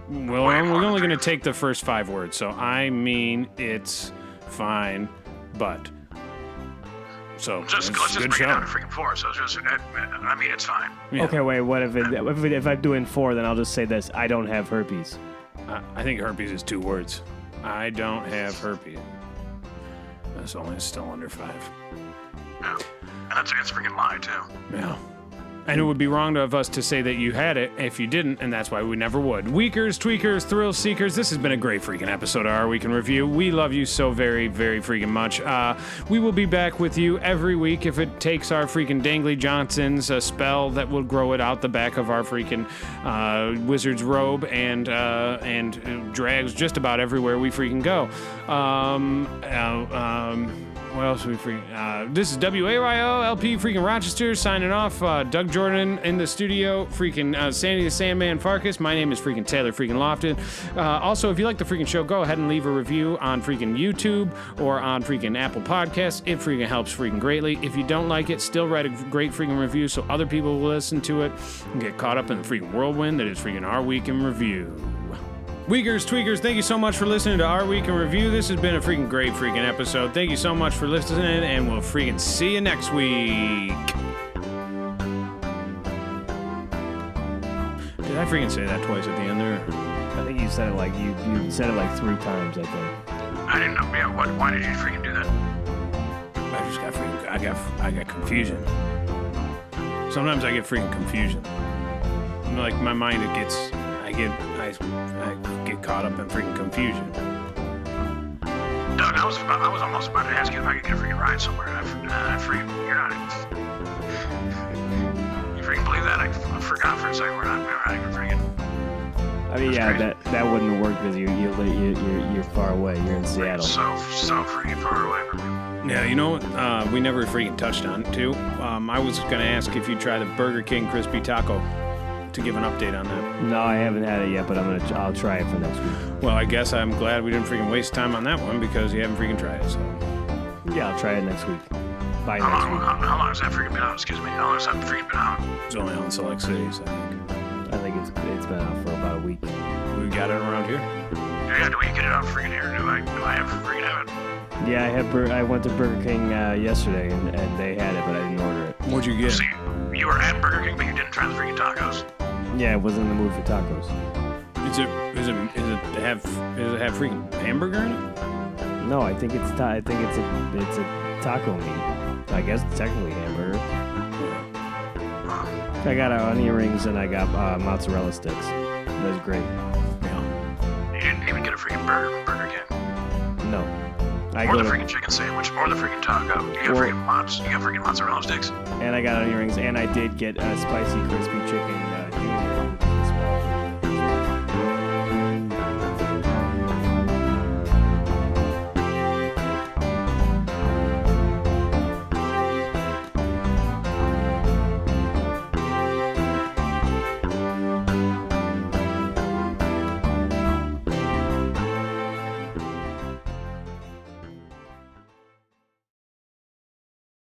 Well, we're only going to take the first 5 words, so I mean it's fine, but... So let's just bring it down to freaking 4. So just, I mean, it's fine. Yeah. Okay, wait. What if I'm doing 4? Then I'll just say this: I don't have herpes. I think herpes is 2 words. I don't have herpes. That's only still under 5. Yeah, and that's a freaking lie too. Yeah. And it would be wrong of us to say that you had it if you didn't, and that's why we never would. Weakers, Tweakers, Thrill Seekers, this has been a great freaking episode of Our Week in Review. We love you so very, very freaking much. We will be back with you every week if it takes our freaking Dangly Johnsons a spell that will grow it out the back of our freaking wizard's robe and drags just about everywhere we freaking go. What else are we freaking... this is WAYO, LP freaking Rochester, signing off. Doug Jordan in the studio, freaking Sandy the Sandman Farkas. My name is freaking Taylor freaking Lofton. Also, if you like the freaking show, go ahead and leave a review on freaking YouTube or on freaking Apple Podcasts. It freaking helps freaking greatly. If you don't like it, still write a great freaking review so other people will listen to it and get caught up in the freaking whirlwind that is freaking Our Week in Review. Weakers, Tweakers, thank you so much for listening to Our Week in Review. This has been a freaking great freaking episode. Thank you so much for listening, and we'll freaking see you next week. Did I freaking say that twice at the end there? I think you said it like you said it like 3 times, I think. I didn't know. Yeah, why did you freaking do that? I just got freaking... I got confusion. Sometimes I get freaking confusion. Like, my mind, I get caught up in freaking confusion. Doug, I was almost about to ask you if I could get a freaking ride somewhere. I freaking, you're not. You freaking believe that? I forgot for a second. We're not even freaking. I mean, yeah, that wouldn't work because you're far away. You're in Seattle. So freaking far away from you. Yeah, you know what? We never freaking touched on too. I was going to ask if you'd try the Burger King crispy taco to give an update on that. No, I haven't had it yet, but I'll try it for next week. Well, I guess I'm glad we didn't freaking waste time on that one because you haven't freaking tried it. So Yeah, I'll try it next week. By How next long, week. how long has that freaking been out? Excuse me. How long has that freaking been out? it's only out in select cities, I think. I think it's been out for about a week. We got it around here. Yeah, do we get it out freaking here? Do I have to freaking have it? Yeah, I went to Burger King yesterday and they had it, but I didn't order it. What'd you get? See, you were at Burger King, but you didn't try the freaking tacos. Yeah, I wasn't in the mood for tacos. Does it have freaking hamburger in it? No, I think it's a taco meat. I guess it's technically hamburger. I got onion rings and I got mozzarella sticks. That was great. Yeah. You didn't even get a freaking burger from Burger King. No. Or the freaking chicken sandwich, or the freaking taco. You got freaking mozzarella sticks. And I got onion rings, and I did get a spicy crispy chicken